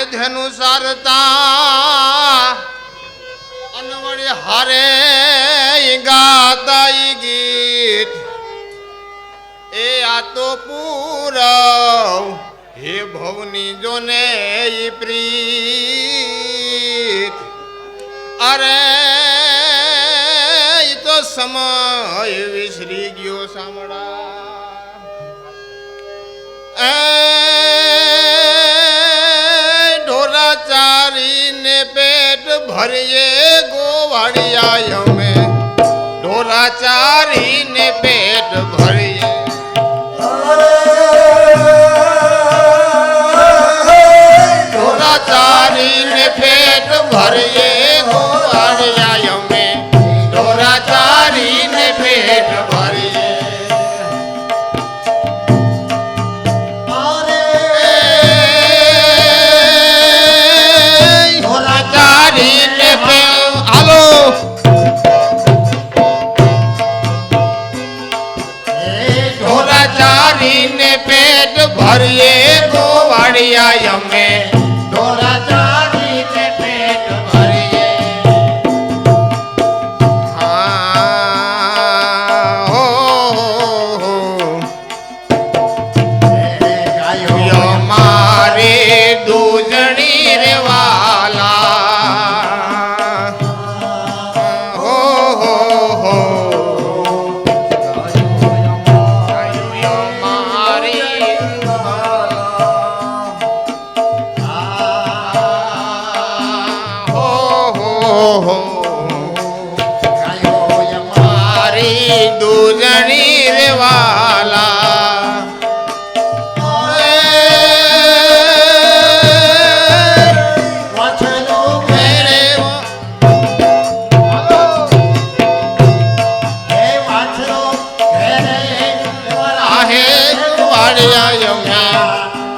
ધેનુ સારતા અનવડી હારે ગાતા ગીત એ આ તો પૂરવ હે ભવની જોને પ્રીત અરે તો સમય વિસરી ગયો સાંભળા ઢોરા ચારીને પેટ ભરીએ ગોવાળિયા અમે ઢોરા ચારીને પેટ ભરીએ ઢોરા ચારીને પેટ ભરીએ ગોવાળિયા અમે ઢોરા ચારીને પેટ ભરીએ પેટ ભરીએ ગોવાળિયા અમે ઢોરા ચારીને પેટ ભરીએ હા હો ગાયો મારે દૂધણી રે વાલા હો હો હો દૂધણી રે વાલા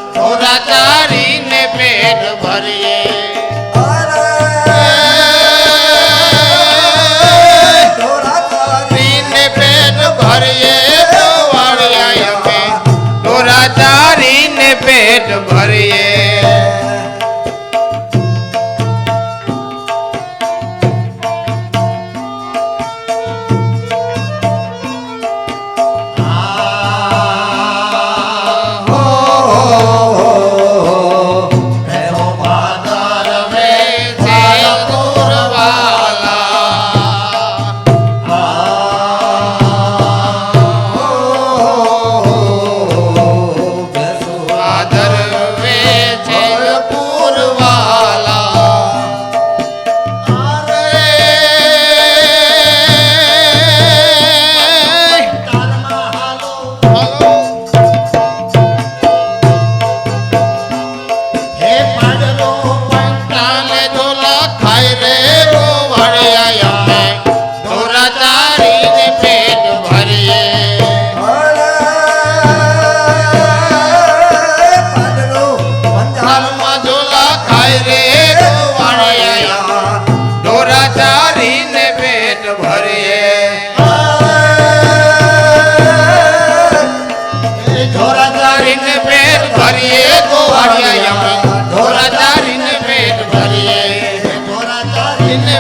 ઢોરા ચારીને પેટ ભરીએ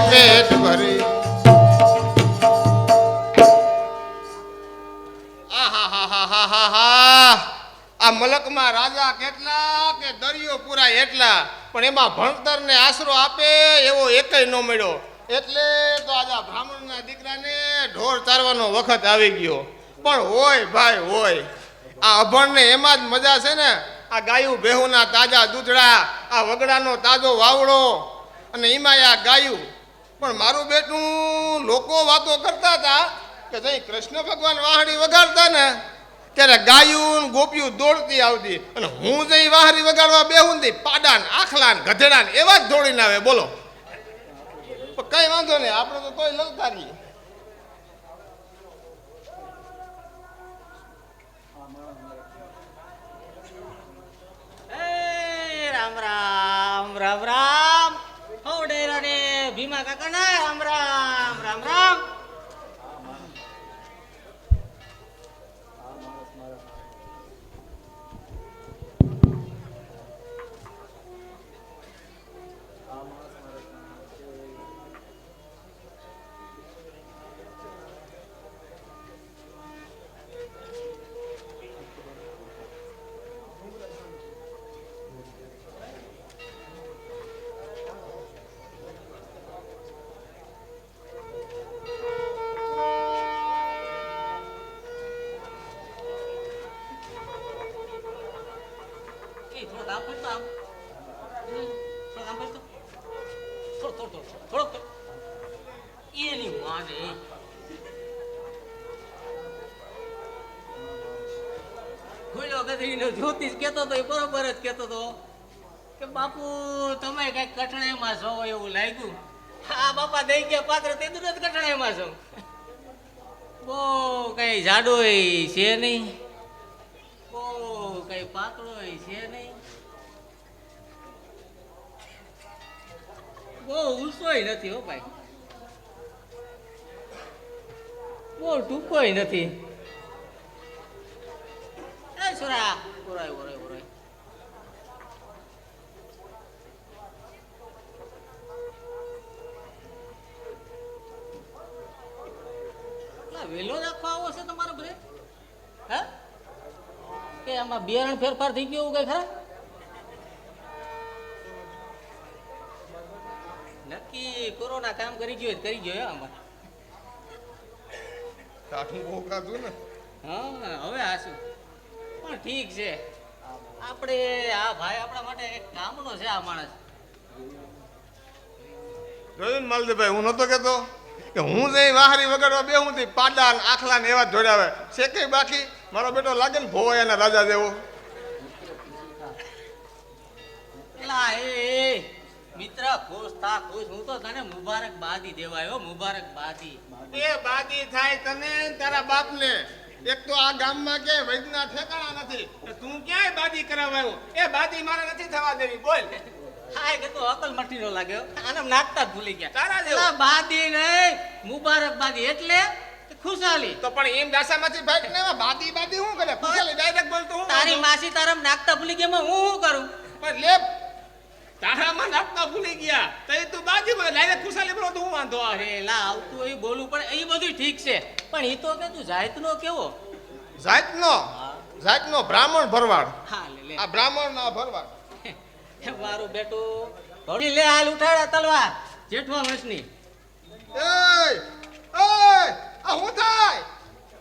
પેટ ભરીએ આ મલકમાં રાજા કેટલા કે દરિયો પૂરા એટલા પણ એમાં ભણતર ને આશરો આપે એવો એકય ન મળ્યો એટલે તો આજે બ્રાહ્મણના દીકરાને ઢોર ચારવાનો વખત આવી ગયો પણ હોય ભાઈ હોય આ અભણને એમાં જ મજા છે ને આ ગાયું ભેહુના તાજા દૂધડા આ વગડાનો તાજો વાવડો અને એમાં આ ગાયું પણ મારું બેટું લોકો વાતો કરતા હતા કે જઈ કૃષ્ણ ભગવાન વાહડી વગાડતા ને ત્યારે ગાયું ગોપીઓ દોડતી આવતી અને હું જઈ વાહરી વગાડવા બેહું ને પાડા ને આખલા ને ગધેડા ને એવા જ દોડીને આવે બોલો કઈ વાંધો નહીં આપણે તો તોય લલકારીએ રામ રામ રામ રામ હો ડેરા ને ભીમા કાકા ના રામ રામ રામ રામ આમ ફરતો આમ થોડોક આમ ફરતો થોડોક એની માને ખોલ્યો ગધડીનો જ્યોતિષ કહેતો તો એ બરોબર જ કહેતો તો કે બાપુ તમે કઈક કઠણાઈમાં છો એવું લાગ્યું. હા બાપા દઈ ગયા પાત્ર તે જ કઠણાઈમાં છો. બહુ કઈ જાડોય છે નહીં, બહુ કઈ પાતળોય છે નહીં, બહુ ઊંચોય નથી હો ભાઈ, બહુ ટૂંકોય નથી. એ સુરા ઓરાય ઓરાય ઓરાય વેલો રાખવા આવો છે તમારે બધે? હે કે આમાં બિયારણ ફેરફાર થઈ ગયો કઈ ખરા? નક્કી કોરોના કામ કરી ગયો કરી ગયો આમાં. કાઠું બહુ કાઢું ને. હા હવે આશું પણ ઠીક છે. આપણે આ ભાઈ આપણા માટે એક કામનો છે આ માણસ. જોયું ને માલદેભાઈ, હું નતો કેતો કે હું જઈ વાહરી વગાડવા બેહું તી પાડા ને આખલા ને એવા જ જોડાવે છે. કઈ બાકી મારો બેટો લાગે ને ભોવાયાના રાજા જેવો. એલા એ મિત્ર ખુશ થા ખુશ. હું તો તને મુબારકબાદી દેવાયો, મુબારકબાદી. એ બાદી થાય તને તારા બાપને. એક તો આ ગામમાં કે વૈદના ઠેકાણા નથી, તું ક્યાંય બાદી કરાવાયો? એ બાદી મારે નથી થવા દેવી. બોલ. હાય કે તો અકલ મઠીનો લાગ્યો. આને નાખતા જ ભૂલી ગયા. તારા જેવો. એલા બાદી નહીં, મુબારકબાદી એટલે ખુશાલી. તો પણ એમ દાસામાંથી ભાઈ ને બાદી બાદી હું કરે? ખુશાલી ડાયરેક્ટ બોલતો હું. તારી માસી તારમ નાખતા ભૂલી ગયા, હું શું કરું? પણ લે તારામાં નાખતા ભૂલી ગયા તઈ તું બાદી બોલે ડાયરેક્ટ ખુશાલી બોલો તો હું વાંધો આવે? અરે લા આવતું એ બોલવું પણ એ બધું ઠીક છે, પણ એ તો કે તું જાતનો કેવો? જાતનો બ્રાહ્મણ ભરવાડ. હા લે લે આ બ્રાહ્મણ ના ભરવાડ. મારું બેટું ઘોડી લે હાલ ઉઠાડા તલવાર જેઠવા વંશની. એય આ હું થાય?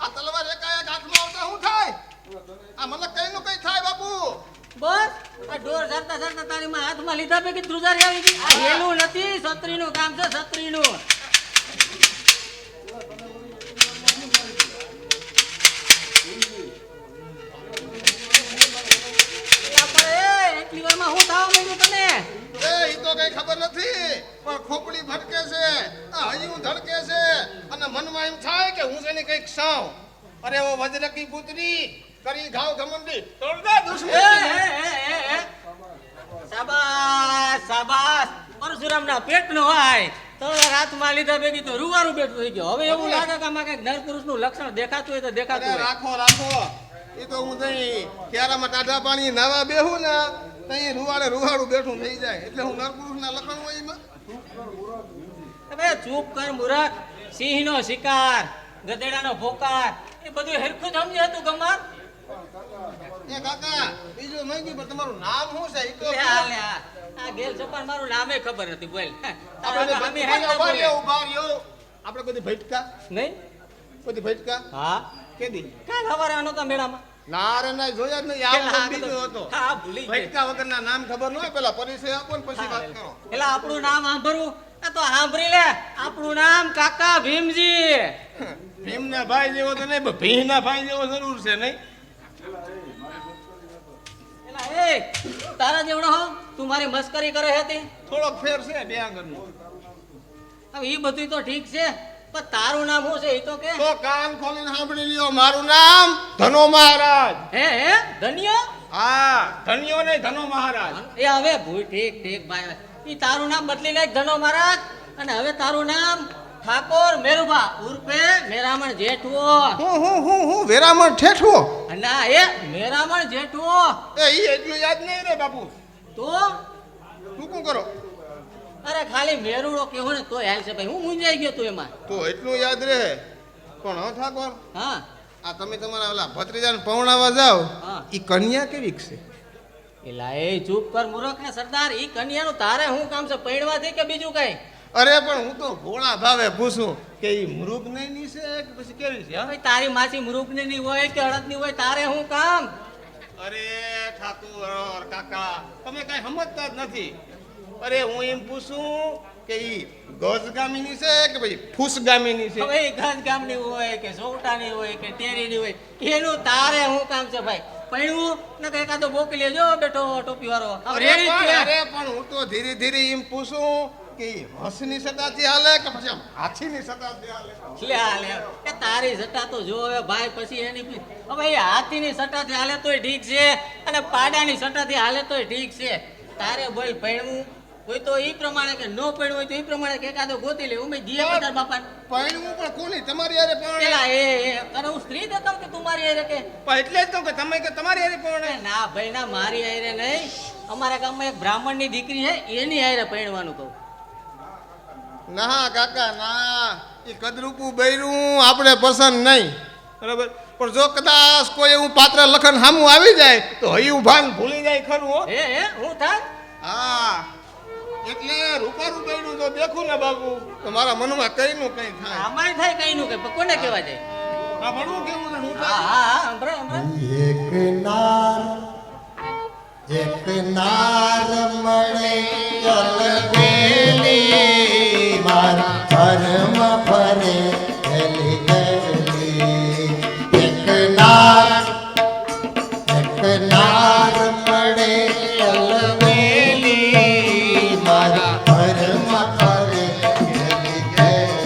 આ તલવાર એકાએક હાથમાં આવતા હું થાય? આ મને કઈ નું કઈ થાય બાપુ? બસ આ ઢોર સરતા સરતા તારી માં હાથમાં લીધા પૈકી ધ્રુજારી આવી ગઈ. આ હેલું નથી, છત્રીનું કામ છે, છત્રીનું. એટલી વારમાં હું થવા માંડ્યું તને? એ ઈ તો કઈ ખબર નથી, પણ ખોપડી ભટકે છે, આ હૈયું ધડકે છે, અને મનમાં એમ થાય કે હું જેની કઈક સાવ. અરે ઓ વજરકી પુત્રી કરી ઘાવ ઘમંડી તોડદા દુશ્મન. શાબાશ શાબાશ પરશુરામના પેટનો હોય તો હાથમાં લીધા ભેગી તો રૂવારું બેઠું થઈ ગયો. હવે એવું લાગે કે આમાં કઈક નર પુરુષનું લક્ષણ દેખાતું હોય તો દેખાતું અરે હોય. રાખો રાખો, એ તો હું તઈ ક્યારામાં ટાઢા પાણી નાવા બેહું ને તઈ રૂવાડે રૂવાડું બેઠું થઈ જાય એટલે હું નરપુરુષના લખણ હોય એમાં. હવે ચૂપ કર મૂરખ. સિંહનો શિકાર, ગધેડાનો ભોકાર, એ બધું હેરખું જ સમજે હતું ગમાર. એ કાકા બીજું નહીં ગયું, પણ તમારું નામ શું છે? ઈ તો લે આ લે આ. આ ગેલ સપાન મારું નામે ખબર નથી. બોલ. આપણે અમે હેડ ના બોલે. ઉભા રહ્યો. આપણે બધી ભટકા નહીં? બધી ભટકા હા કેદી કાલ હવારે આનો તા મેળામાં. ના રે ના જોયા જ નહીં. પેલા આ આ બીજો હતો. હા ભૂલી ગઈ. ભટકા વગરના નામ ખબર ન હોય, પેલા પરિચય આપો ને પછી વાત કરો. એલા આપણું નામ સાંભળવું આ તો સાંભળી લે. આપણું નામ કાકા ભીમજી. ભીમના ભાઈ જેવો તો નહીં, પણ ભીમના ભાઈ જેવો જરૂર છે નહીં. એલા એ તારા જેવડો હો તું મારી મસ્કરી કરે હતી. થોડોક ફેર છે બે આગળનો. હવે એ બધું તો ઠીક છે, પણ તારું નામ શું છે એ તો કે? તો કાન ખોલીને સાંભળી લ્યો. મારું નામ ધનો મહારાજ. હે ધન્યો? હા ધન્યો નહીં, ધનો મહારાજ. એ હવે ભૂલ ઠીક ઠીક ભાઈ. ઈ તારું નામ બદલી નાખ ધનો મહારાજ, અને હવે તારું નામ ઠાકોર મેરુભા ઉર્ફે મેરામણ જેઠવો. હું વેરામણ ઠેઠવો. ના એ મેરામણ જેઠવો. એ ઈ એટલું યાદ નહીં રે બાપુ. તો તું શું કરો? અરે ખાલી મેરુડો કેવો ને તો હાલ છે ભાઈ. હું મૂંઝાઈ ગયો તું એમાં. તો એટલું યાદ રહે. પણ હા ઠાકોર, હા આ તમે તમારા ઓલા ભત્રીજાને પૌણાવા જાવ, હા. ઈ કન્યા કેવી છે? એલા એ ચૂપ કર મૂર્ખ ને સરદાર. ઈ કન્યાનું તારે શું કામ છે? પૈણવાથી કે બીજું કઈ? અરે પણ હું તો ભોળા ભાવે પૂછું કે ઈ મૃગ નહીં છે કે પછી કેવી છે? હા? ભાઈ તારી માસી મૃગની ની હોય કે અડદની હોય, તારે શું કામ? અરે ઠાકોર કાકા તમે કઈ સમજતા જ નથી. અરે હું એમ પૂછું કે ઈ ગોજગામીની છે કે પછી ફૂસગામીની છે? હવે ગંજ ગામની હોય કે સોવટાની હોય કે ટેરીની હોય એનું તારે શું કામ છે ભાઈ? પૈણું ને કઈ કાતો બોકી લેજો બેઠો ટોપી વાળો. અરે પણ હું તો ધીરે ધીરે એમ પૂછું કે ઈ હંસની સટાથી હાલે કે પછી આમ હાથીની સટાથી હાલે? લે એ તારી સટ્ટા તો જો હવે ભાઈ પછી એની હવે એ હાથીની સટ્ટાથી હાલે તોય ઠીક છે અને પાડાની સટ્ટાથી હાલે તોય ઠીક છે. તારે બોલ પૈણવું હોય તો ઈ પ્રમાણે કે નો પૈણવું હોય તો ઈ પ્રમાણે કે એકાદો ગોતી લે. ઉમે દીએ પતાર બાપાને પૈણવું પણ કોની તમારી હારે પણ? પેલા એ તને હું સ્ત્રી દેતા કે તું મારી હારે કે? પણ એટલે જ કહું કે તમે કે તમારી હારે પણ અરે ના ભાઈ ના, મારી હારે નહીં. અમારા ગામમાં એક બ્રાહ્મણની દીકરી છે એની હારે પૈણવાનું કહું. ના કાકા ના, એ કદરૂપું બૈરું આપણે પસંદ નહીં, બરાબર. પણ જો કદાચ કોઈ એવું પાત્ર લખન સામું આવી જાય તો હૈયું ભાન ભૂલી જાય ખરું હો. હે હું થાય? હા, એટલે રૂપારું બૈરું જો દેખું ને બાબુ તો મારા મનમાં કઈનું કઈ થાય. અમારે થાય કઈ નું કઈ પણ કોને કહેવા જાય? હા ભણવું કેવું છે હું હા હા હા સંભળાય. એક નાર મળે અલબેલી મારા ધર્મ ફરે ગલી ગલી. એક નાર મળે અલબેલી મારા ધર્મ ફરે ગલી ગલી.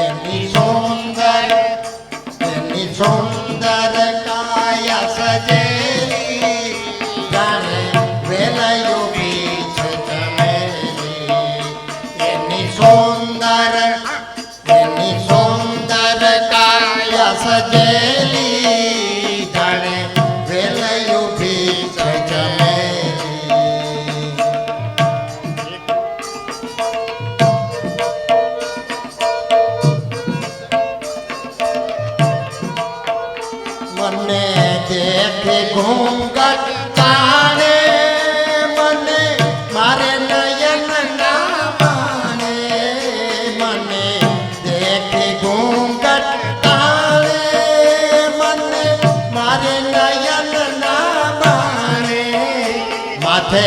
એની સુંદર કાયા સજેલી જાણે વેલાયો બીચ ચમેલી. એની સુંદર કાયા સજેલી જાણે વેલાયો બીચ ચમેલી. મને દેખે ઘૂંઘટ તાણે મને મારે નયન ના માને. મને દેખે ઘૂંઘટ તાણે મને મારે નયન ના માને. માથે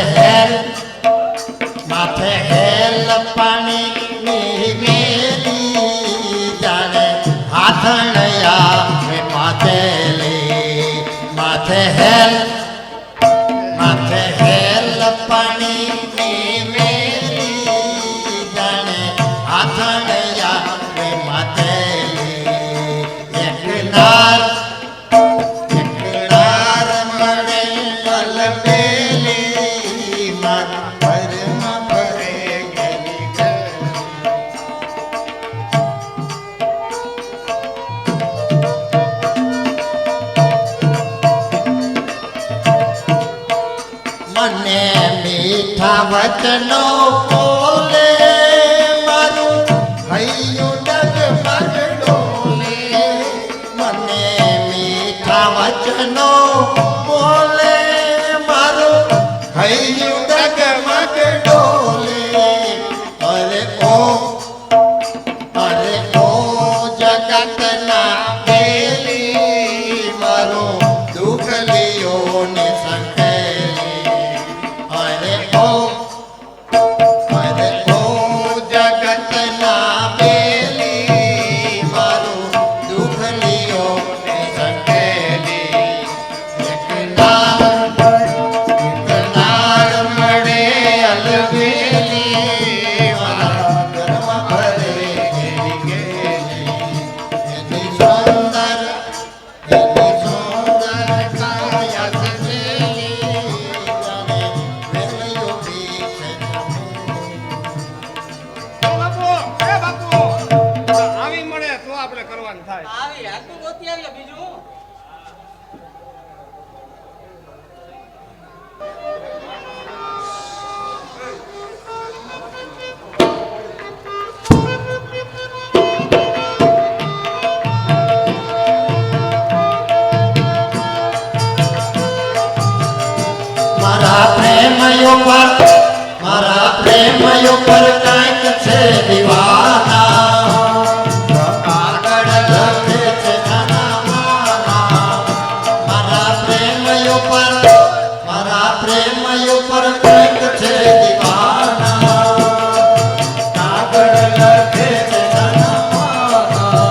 હેલ પાણી ની મેલી જાણે હાથણયા મેં માથેલી. માથે હેલ પાણી ની મેલી જાણે હાથણયા મેં માથેલી. એક નાર મળે અલબેલી મારા ઘરમાં ફરે ગલી ગલી. મને મીઠા વચનો બોલે મારું હૈયું ડગમગ ડોલે. મને મીઠા વચનો બોલે મારું હૈયું ડગમગ ડોલે. અરે ઓ જગતના બેલી મારું દુઃખ લિયો ને સંકેલી. અરે ઓ જગતના બેલી મારું દુઃખ લિયો ને સંકેલી. એક નાર મળે અલબેલી મારા ઘરમાં ફરે ગેલી ગેલી. એની સુંદર કાયા સજેલી જાણે વેલયો બીચ ચમેલી. બાપુ આવી મળે તો આપણે કરવાનું થાય. આવી હાથું ગોતી આવીએ બીજું. મારા પ્રેમયો પર કાંઈક છે દીવાના. કાગળ લખે છે નાના મારા. મારા પ્રેમયો પર પ્રેમ ઉપર કંઈક છે દીવાના કાગળ લખે છે જનમાના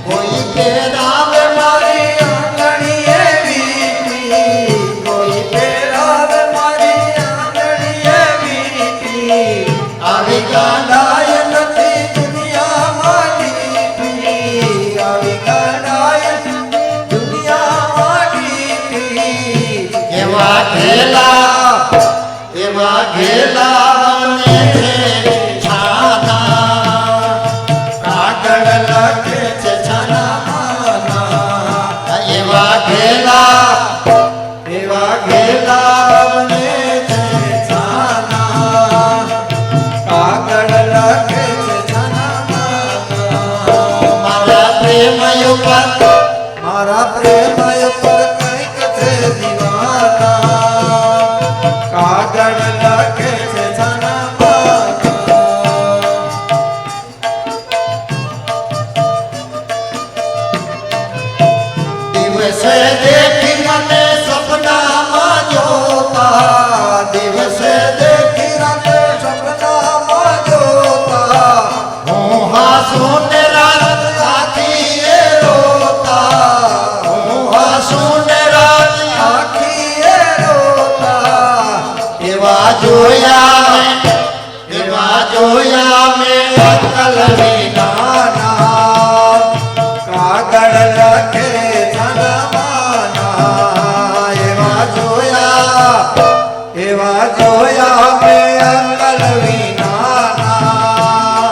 કોઈ પહેરાવે મારી આંગણીએ વીંટી કોઈ પહેરાવે મારી આંગણીએ વીંટી આવી ગાંડાય નથી દુનિયામાં દીપી આવી ગાંડાય દુનિયામાં દીપી એવા ઘેલા મને છે છાના કાગળ લખે છે છાના એવા ઘેલા મને છે છાના કાગળ લખે છે છાના મારા પ્રેમ ઉપર કંઈક છે દીવાના કાગળ લખે છે છાના દિવસે દેખી મને સપનામાં જોતા દિવસે દેખી રાતે સપનામાં જોતા હું હાસું ને રાત આખી એ રોતા હું હાસું ને રાત આખી એ રોતા એવા જોયા મેં અકલ વિનાના કાગળ લખે છાનામાના એવા જોયા મેં અકલ વિનાના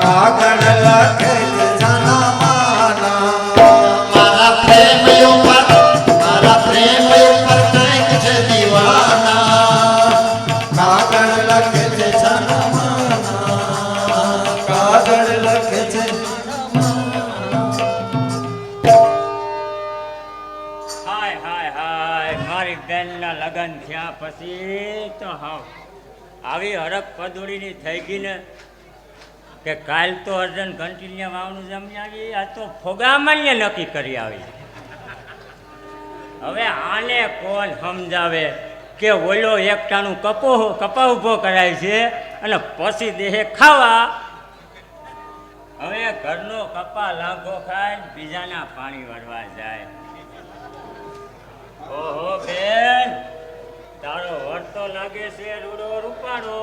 કાગળ લખે છાનામાના મારા પ્રેમ ઉપર કંઈક છે દીવાના કાગળ લખે છે છાનામાના કાગળ લખે છે હાય હાય હાય મારી બેનના લગ્ન થયા પછી તો હાવ આવી હરખ પદોડીની થઈ ગઈ ને કે કાલ તો અર્જન ઘંટીને વાવનું જમી આવી આ તો ફોગામાન્ય નક્કી કરી આવી હવે આને કોણ સમજાવે કે ઓલો એકટાનું કપા ઊભો કરાય છે અને પછી દેહે ખાવા હવે ઘરનો કપા લાંઘો ખાય બીજાના પાણી વળવા જાય ઓહો બેન તારો વર્તો લાગે છે રૂડો રૂપાડો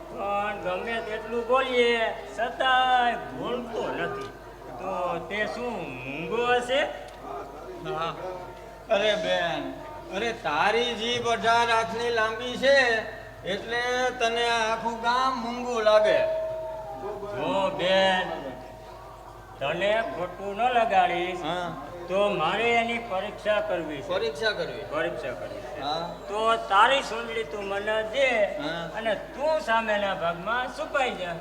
પણ ગમે તેટલું બોલીએ છતાંય બોલતો નથી તો તે શું મૂંગો હશે હા. અરે બેન, અરે તારી જીભ 18 હાથની લાંબી છે એટલે તને આખું ગામ મૂંગું લાગે. જો બેન તને ખોટું ન લગાડીશ હા, તો મારે એની પરીક્ષા કરવી છે પરીક્ષા કરવી. પરીક્ષા કરવી છે હા, તો તારી સુંદરી તું મને દે હા. અને તું સામેના ભાગમાં છુપાઈ જા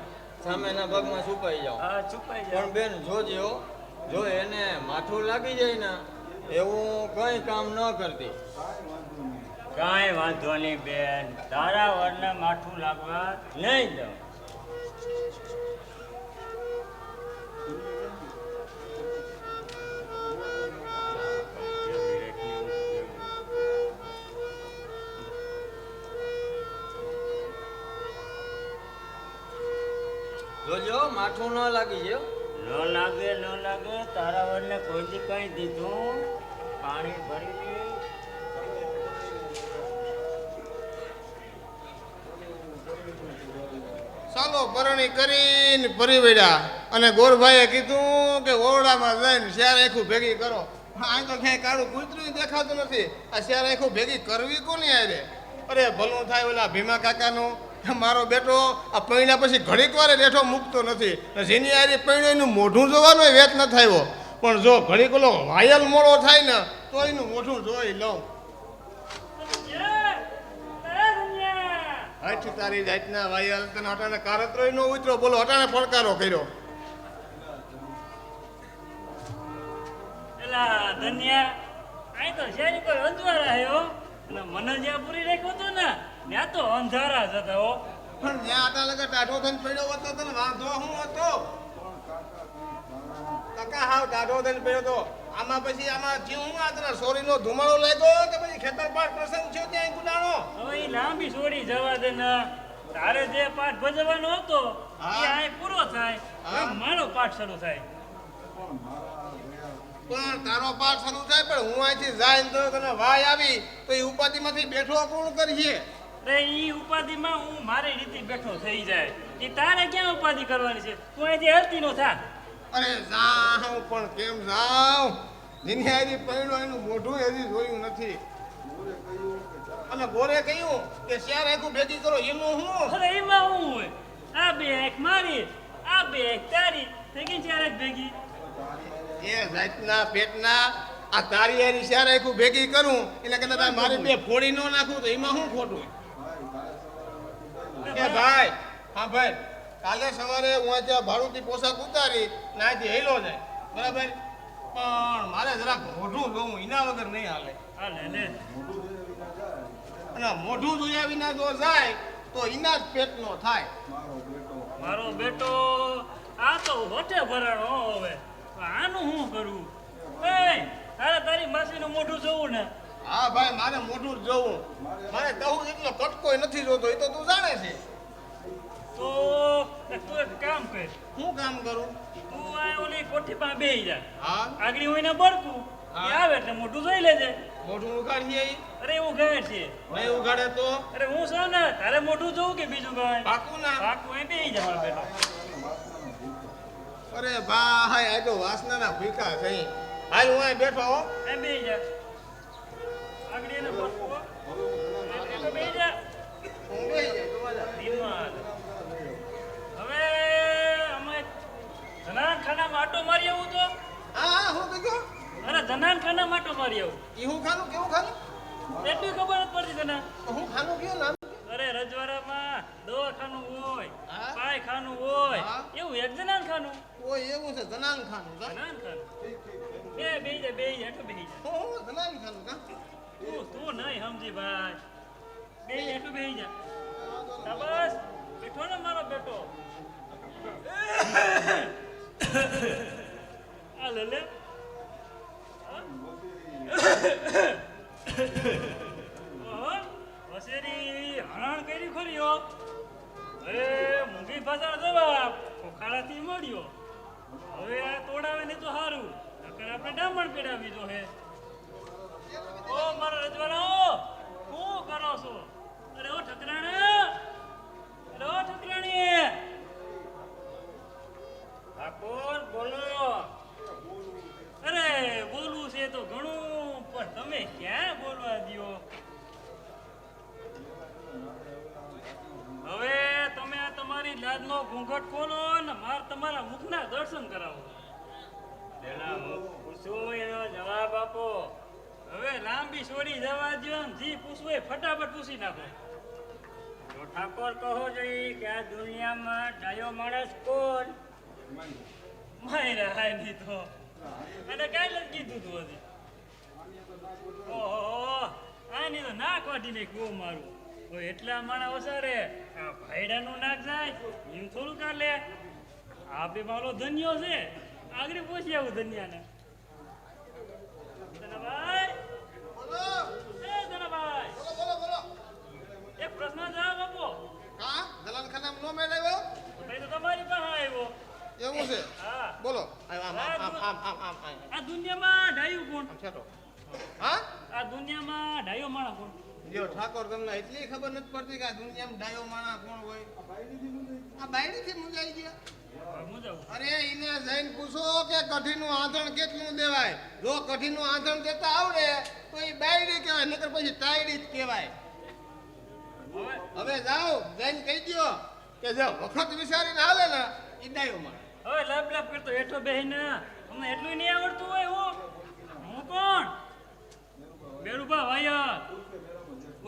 સામેના ભાગમાં છુપાઈ જાઓ. હા છુપાઈ જા પણ બેન જોજો, જો એને માથું લાગી જાય ને એવું કઈ કામ ન કરતી. કાંઈ વાંધો નહીં બેન તારા વરને માઠું લાગવા નહીં દઉં જોજો માથું ન લાગી જાય. ન લાગે તારા વરને કોઈ કઈ દીધું પાણી ભરી દે ચાલો પરણી કરીને ફરી વળ્યા અને ગોરભાઈએ કીધું કે ઓરડામાં જઈને શેર આખું ભેગી કરો. આ તો ક્યાંય કાળું કૂતરું દેખાતું નથી. આ શેર આખું ભેગી કરવી કોની આવે? અરે ભલું થાય ઓલા ભીમા કાકાનું મારો બેટો આ પૈણા પછી ઘડીક વારે બેઠો મૂકતો નથી. જેની આરી પૈણો એનું મોઢું જોવાનો વેત ન થયો. પણ જો ઘડીક ઓલો વાયલ મોડો થાય ને તો એનું મોઢું જોઈ લઉં. હાથી તારી જાતના વાયલ તને અટાણે કારત્રોય નો ઉતરો બોલો અટાણે પડકારો કર્યો. એલા ધન્યા આઈ તો શેરી કોઈ અંધારા હે હો અને મને જ્યાં પૂરી રાખ્યો હતો ને ત્યાં તો અંધારા જ હતા હો પણ જ્યાં આટા લગા ટાઢો થઈને પડ્યો હતો તને વાંધો શું હતો? આ કાકા હાવ ટાઢો થઈને પડ્યો તો આમાં પછી આમાં જીવ હું આ તને સોરીનો ધુમાડો લાગ્યો કે પછી ખેતર પાટ પ્રસંગ થયો ત્યાં ગુડાણો હવે એ લાંબી સોરી જવા દે ને તારે જે પાઠ ભજવવાનો હતો હા. એ અહીં પૂરો થાય હા. હવે મારો પાઠ શરૂ થાય પણ તારો પાઠ શરૂ થાય પણ હું અહીંથી જાય ને તો તને વાય આવી તો એ ઉપાધિમાંથી બેઠો કોણ કરીએ અરે ઈ ઉપાધિમાં હું મારી રીતે બેઠો થઈ જાય એ તારે ક્યાં ઉપાધિ કરવાની છે તું અહીંથી હલતી નો થા અરે જાઉં પણ કેમ જાઉં જેની હારી પડ્યો એનું મોઢું હજી જોયું નથી અને ગોરે કહ્યું કે શેર આખું ભેગી કરો એનું હું અરે એમાં હું હોય આ બે એક મારી આ બે એક તારી થઈ ગઈ ચારે જ ભેગી એ જાતના પેટના આ તારી હારી શેર આખું ભેગી કરું એટલે કદાચ મારી બે ફોડી ન નાખું તો એમાં શું ખોટું એ ભાઈ હા ભાઈ કાલે સવારે હું ત્યાં ભાડુંથી પોશાક ઉતારી નાથી હેલો જાય બરાબર પણ મારે જરાક મોઢું જોવું એના વગર નહીં હાલે હાલે લે અને મોઢું જોયા વિના જો જાય તો એના જ પેટનો થાય મારો બેટો આ તો હોઠે ભરાણો હવે આનું શું કરવું એ તારે તારી માસીનું મોઢું જોવું ને હા ભાઈ મારે મોઢું જ જોવું મારે કહું એટલો કટકોય નથી જોતો એ તો તું જાણે છે તો તું એક કામ કર હું કામ કરું તું આ ઓલી કોઠી પાસે બેહી જા હા આગળ હોઈને બળકું હા. એ આવે એટલે મોઢું જોઈ લેજે મોઢું ઉગાડીએ ઈ? અરે એવું કહે છે નહીં ઉગાડે તો અરે હું છું ને તારે મોઢું જોવું કે બીજું કઈ પાકું ના પાકું અહીં બેહી જા મારો બેટો અરે ભાઈ આ તો વાસનાના ભીખા થઈ હાલ હું અહીં બેઠો હો અહીં બેહી જા આગળ એને બળકું હો. એટલે બેહી જા હું બેહી જાય તો મજા. ધીમા. હવે અમે જનાન ખાનામાં આટો મારી આવું તો હા હા હું કીધું અરે જનાન ખાનામાં આટો મારી આવું ઈ હું ખાનું કેવું ખાનું એટલી ખબર જ પડતી તને હું ખાનું કયું નામ અરે રજવાડામાં દવાખાનું હોય હા? પાયખાનું હોય હા? એવું એક જનાન ખાનું ઓય એવું છે જનાન ખાનું કા જનાન ખાનું બેહી જા હેઠો બેહી જા હું જનાન ખાનું કા તું નહીં સમજી ભાઈ બેહી હેઠો બેહી જા શાબાશ બેઠો ને મારો બેટો આ લે લે ઓહો, વસેરી હરાણ કરી ખરી હો અરે મૂંગી ફસાણ જવાબ ખોખાડાથી મળ્યો હવે આ તોડાવે ને તો સારું નકર આપણે ડામણ પેડાવી જો હે ઓ મારો રજવાડો શું કરો છો અરે ઓ ઠકરાણા અરે ઓ ઠકરાણી ઠાકોર બોલો અરે બોલવું છે તો ઘણું પણ તમે ક્યાં બોલવા દ્યો હવે તમે આ તમારી લાજનો ઘૂંઘટ ખોલો ને માર તમારા મુખના દર્શન કરાવો પેલા મુખ પૂછું એનો જવાબ આપો હવે લાંબી છોડી જવા દ્યો ને જી પૂછવું એ ફટાફટ પૂછી નાખો તો ઠાકોર કહો જોઈએ કે આ દુનિયામાં ડાયો માણસ કોણ માયરા હાય નહીં તો અને કાંઈ જ કીધું તું હજી ઓહો આની તો નાક વાટી નાખ્યું મારું હવે એટલા માણા ઓસારે આ ભાઈડાનું નાક જાય એમ થોડું કાલે આપે મારો ધન્યો છે આગળ પૂછી આવું ધન્યાને ધનાભાઈ બોલો એ ધનાભાઈ બોલો બોલો એક પ્રશ્ન જવાબ આપો કા દલાલ ખાનામાં નો મેળવ્યો ભાઈ તો તમારી પાસે આવ્યો એવું છે હા બોલો આમ આમ આમ આમ આમ આમ આમ આ દુનિયામાં ડાયું કોણ આમ છેટો હા આ દુનિયામાં ડાયો માણસ કોણ જો ઠાકોર તમને એટલી ખબર નથી પડતી કે આ દુનિયામાં ડાયો માણા કોણ હોય આ બાયડીથી મુંજાઈ ગયા હું જાઉં અરે એને જઈને પૂછો કે કઢીનું આંધણ કેટલું દેવાય જો કઢીનું આંધણ દેતા આવડે તો એ બાયડી કહેવાય નકર પછી ટાયડી જ કહેવાય હવે જાઓ જઈને કહી દો કે જો વખત વિચારીને હાલે ને એ ડાયો માણા હવે લાભ લાભ કરતો હેઠો બેહીને તમને એટલું નહીં આવડતું હોય હું કોણ બેરુભા વાયર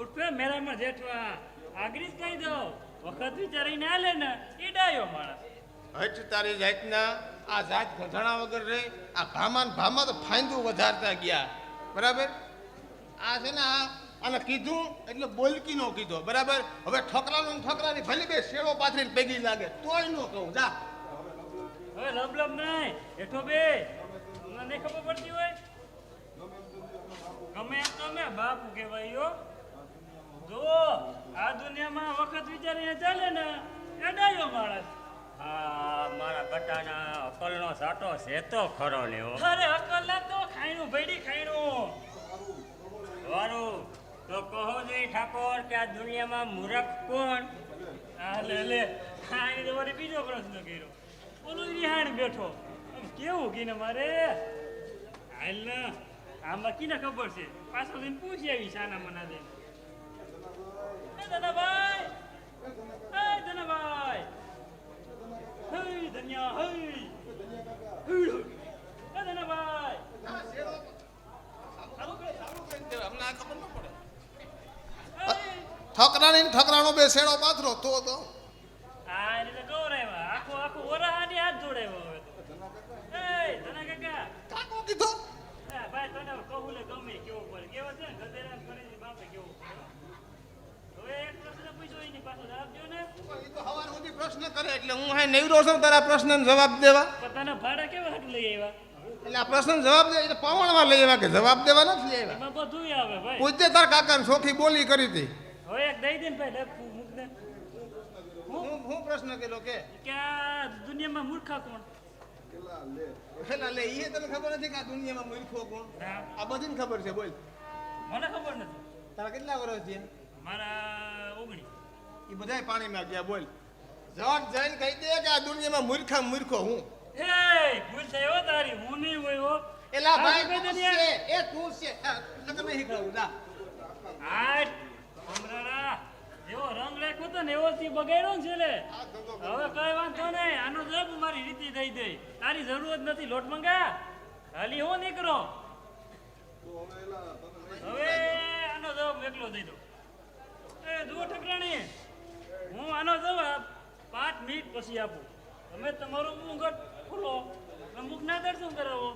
ઉઠે મેરામાં જેઠવા આગળ જ કહી દો વખત વિચારીને હાલે ને એ ડાયો માણસ હટ તારી જાતના આ જાત ગંધાણા વગર રહી આ ભામાં તો ફાયદું વધારતા ગયા બરાબર આ છે ને આને કીધું એટલે બોલકી નો કીધો બરાબર હવે ઠકરાનું ને ઠકરાની ભલે બે શેડો પાથરીને ભેગી લાગે તોય નો કહું જા હવે લબ લબ નહીં હેઠો બે તમને નહીં ખબર પડતી હોય ગમે એમ તમે બાપુ કહેવાય યો જો આ દુનિયામાં વખત વિચારીને ચાલે ને એ ડાયો માણસ હા મારા બટાના અકલનો સાટો છે તો ખરો ને હો અરે અકલ ના તો ખાયણું ભેડી ખાયણું વારું તો કહો ને ઠાકોર કે આ દુનિયામાં મૂર્ખ કોણ આ લે હા એ તમારે બીજો પ્રશ્ન કર્યો બોલો રિહાણ બેઠો આમ કેવું કીને મારે હાલ ને આમાં કીને ખબર છે પાછળ જઈને પૂછી આવી શાના મના દે ધનાભાઈ ધનાભાઈ હે ધન્યા હે ધનાભાઈ હમણાં ખબર ન પડે ઠકરાણો બે શેડો પાથરો તો આ રીતે ગૌરાવ્યા આખો વરાહાની હાથ જોડાવ્યો હવે તો એ ધના કાકા કાકો કીધો હા ભાઈ તને કહું લે ગમે કેવું પડે કેવો છે ને ગધેડા કરીને બાપે કેવું પડે હવે એક પ્રશ્ન પૂછ્યો એની પાછો જવાબ દો ને એ તો હવાર સુધી પ્રશ્ન કરે એટલે હું હા નેવરો છું તારા પ્રશ્નનો જવાબ દેવા પોતાના ભાડા કેવા હાટ લઈ આવ્યા એટલે આ પ્રશ્ન જવાબ દે એટલે પવનમાં લઈ આવ્યા કે જવાબ દેવા નથી લઈ આવ્યા એમાં બધું આવે ભાઈ પૂછજે તાર કાકાને સોખી બોલી કરી હતી હવે એક દઈ દે ને ભાઈ લે મૂક દે હું પ્રશ્ન કર્યો કે કે આ દુનિયામાં મૂર્ખા કોણ પેલા લે એ તને ખબર નથી કે આ દુનિયામાં મૂર્ખો કોણ ના આ બધીને ખબર છે બોલ મને ખબર નથી તારા કેટલા વર્ષ છે મારા 19 એ બધાય પાણીમાં ગયા બોલ જવાબ જઈને કહી દે કે આ દુનિયામાં મૂર્ખો હું એ ભૂલ થઈ હો તારી હું નહીં હોય હો એલા આ ભાઈ શું કહી તું દે છે એ તું છે લગન નહીં કરાવું જા આટ અમરાડા એવો રંગ રાખ્યો તો ને એવો થી બગાડ્યો ને છેલ્લે હવે કઈ વાંધો નહીં આનો જવાબ મારી રીતિ દઈ દે તારી જરૂરત નથી લોટ મંગા હાલી હો નીકળો હવે આનો જવાબ એકલો દઈ દો એ જુઓ ઠકરાણી હું આનો જવાબ 5 મિનિટ પછી આપું તમે તમારું મુંગટ ખોલો મુખ ના દર્શન કરાવો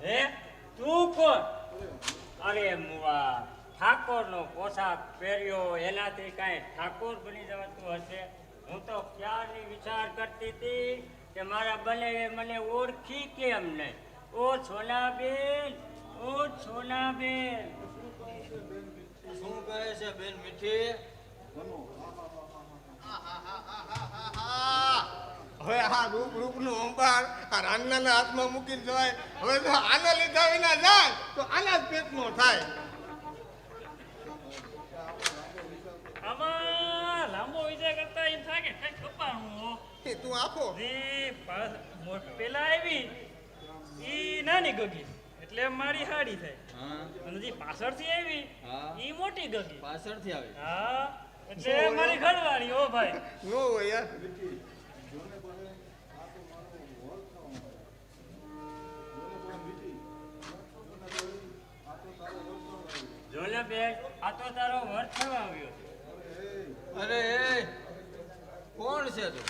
હે તું કોણ અરે મુવા ઠાકોરનો પોશાક પહેર્યો એનાથી કાંઈ ઠાકોર બની જવાતું હશે હું તો ક્યારની વિચાર કરતી હતી કે મારા બને મને ઓળખી કેમ નહીં ઓ છોનાબેન શું કહે છે બેન મીઠી હવે આ રૂપનું અંબાર આ રાન્નાના હાથમાં મૂકીને જવાય હવે જો આના લીધા વિના જાય તો આના જ પેટનો થાય આમાં લાંબો વિચાર કરતા એમ થાય કે કઈ કપાણું એ તું આપો પેલા આવી ઈ નાની ગગી એટલે મારી હાડી થાય હા અને જે પાછળથી આવી હા. ઈ મોટી ગગી પાછળથી આવી હા એટલે મારી ઘરવાળી ઓ ભાઈ નો હોય યાર જોલે બેન આ તો તારો વર થવા આવ્યો અરે એ કોણ છે તું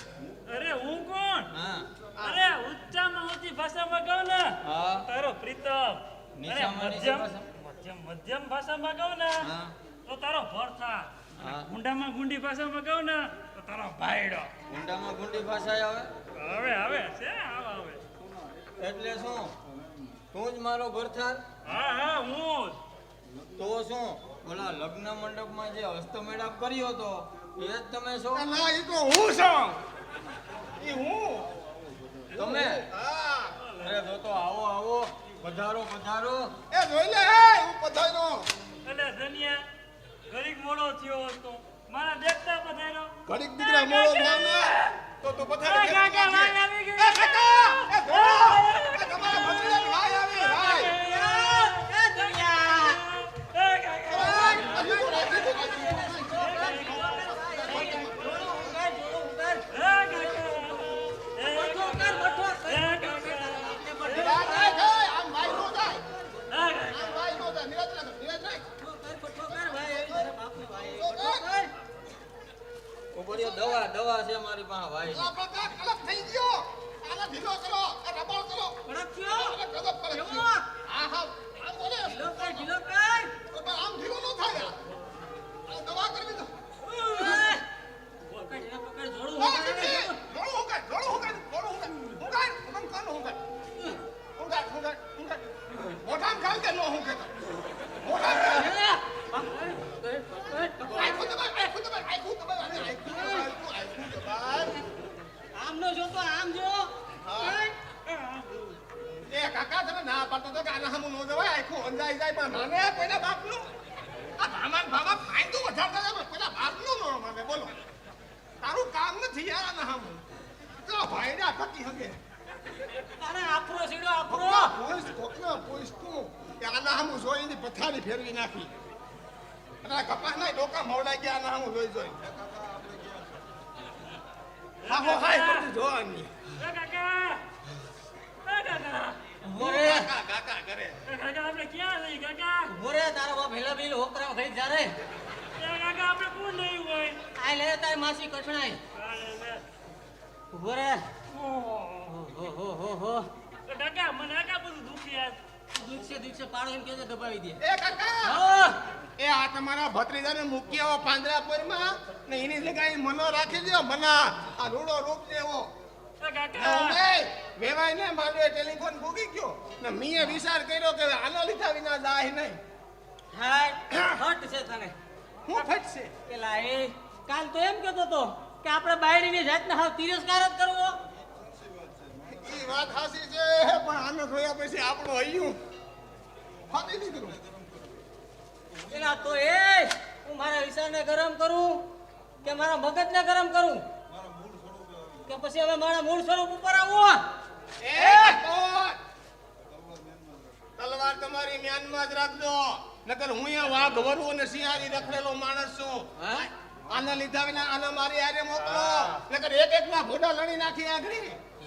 અરે હું કોણ હા અરે ઉચ્ચામાં ઊંચી ભાષામાં કહું ને હા તારો પ્રીતમ અરે નીચામાં નીચી મધ્યમ ભાષા? મધ્યમ ભાષામાં કહું ને હા તો તારો ભરથા હા. ગુંડામાં ગુંડી ભાષામાં કહું ને તો તારો ભાઈડો ઊંડામાં ગુંડી ભાષા આવે આવે છે આવે એટલે શું તું જ મારો ભરથાર હા હું જ. તો શું ઓલા લગ્ન મંડપમાં જે હસ્તમેળાપ કર્યો તો એ જ તમે છો ના એ તો હું છું એ હું તમે હા અરે જો તો આવો આવો પધારો પધારો એ જોઈ લે હે હું પધાર્યો એટલે ધનિયા ઘડીક મોડો થયો હતો મારા દેખતા પધાર્યો ઘડીક દીકરા મોળો થાય ને તો તું પધારે એ કાકા ભાઈ આવી ગઈ. એ કાકા એ ધોળા એ તમારા ભત્રીજાની ભાઈ આવી ભાઈ ઉભરીઓ દવા છે મારી પાસે ભાઈ થઈ ગયો આને ઢીલો કરો રબળ કરો પાડતો હતો કે આના સામું ન જવાય, આખું અંજાઈ જાય, પણ માને કોઈના બાપનું? આ ભામા ફાયદો વધારતા જાય, પણ કોઈના બાપનું ન માને. બોલો, તારું કામ નથી યાર આના સામું. તો ભાઈડા થકી હગે. તારે આફરો સીડો આફરો. પોઈસ તું કે આના સામું જોઈને પથારી ફેરવી નાખી. અને આ કપાસના ડોકા મોવડાઈ ગયા આના સામું જોઈ. આહો હાય કરતી જોવાની. મોરે કાકા કરે. આપણે ક્યાં જઈએ કાકા? મોરે તારો બાપ હેલા બીલ હોકરા ખરી જા રે. કાકા આપણે કોણ નહીં હોય? આ લે તારી માસી કઠણાઈ. મોરે હો કાકા મને આકા બધું દુખી યાર. દુખશે પાડો એમ કેજો દબાવી દે. એ કાકા હા એ આ તમારા ભત્રીજાને મૂકી આવો પાંજરાપુરમાં ને એની જગ્યાએ મનો રાખી દો. મના આ રૂડો રૂપ દેવો. કાકા વેવાય ને માંડવે ટેલિફોન ભૂગી ગયો ને મીએ વિચાર કર્યો કે આનો લીધા વિના જાય નહીં. હટ છે તને. હું ફટશે પેલા એ કાલ તો એમ કહેતો તો કે આપણે બાયડીની જાતને હાવ તિરસ્કાર જ કરવો. એ વાત હાસી છે, પણ આને જોયા પછી આપણું હૈયું ફાટી નીકળ્યું. પેલા તો એ હું મારા વિચારને ગરમ કરું કે મારા મગજને ગરમ કરું કે પછી હવે મારા મૂળ સ્વરૂપ ઉપર આવું. એ કોણ? તલવાર તમારી મ્યાનમાં જ રાખજો, નકર હું અહીંયા વાઘ વરુ અને સિંહારી રખડેલો માણસ છું. હા આના લીધા વિના આના મારી હારે મોકલો, નકર એક ના ભોડા લણી નાખી આગળ.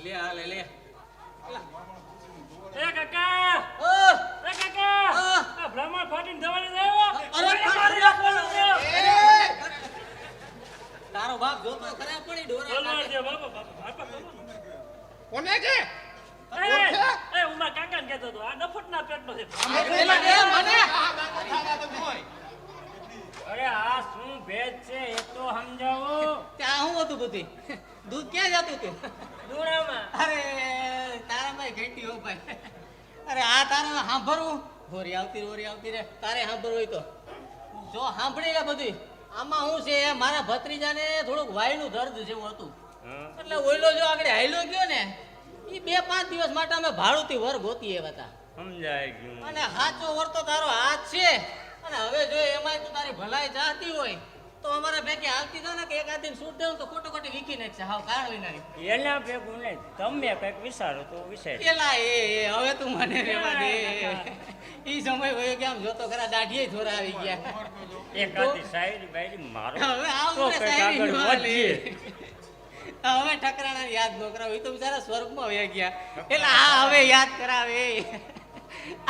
લે હાલે લે. એ કાકા ઓહ! એ કાકા હા. આ બ્રાહ્મણ ફાટીને જવાની જાય. અરે મારી રાખવાનું છે. તારો બાપ જોતો ખરા પડી ડોરા બોલવા કાઢે. દે બાપા બાપા બોલો. કોને કે એ ઉમા કાકાને કહેતો હતો આ નફટના પેટનો છે. પેલા દે મને. અરે આ શું ભેદ છે એ તો સમજાવો. ત્યાં હું હતું બધી દૂધ ક્યાં જતું તું? દુરામાં અરે તારામાં ઘેટી હો ભાઈ. અરે આ તારે સાંભળવું હોરી આવતી રે. તારે સાંભળવું હોય તો જો સાંભળી લે બધું. આમાં શું છે મારા ભત્રીજાને થોડુંક વાયનું દર્દ જેવું હતું, એટલે ઓઈલો જો આગળ હાઈલો ગયો ને એ 2-5 દિવસ માટે અમે ભાડુંથી વર ગોતી આવ્યા હતા. સમજાય ગયું. અને સાચો વર તો તારો હાથ છે. અને હવે જો એમાંય તું તારી ભલાઈ ચાહતી હોય તો અમારા ભેગી આવતી થાય ને કે એક આદમી સૂટ દેવું તો ખોટો વીકી નાખશે હાવ કારણ વિના. એના ભેગું નહીં તમે કઈક વિચારો તો વિચાર. પેલા એ હવે તું મને રેવા દે. ઈ સમય વયો ગયા, આમ જોતો ખરા દાઢીએ થોડા આવી ગયા. એક આધી શાયરી બાયરી મારો હવે આવું તો ને કંઈક શાયરી આગળ નો હાલે. વધીએ. હવે ઠકરાણા યાદ નો કરાવે, એ તો બિચારા સ્વર્ગમાં વયા ગયા. એટલે આ હવે યાદ કરાવે.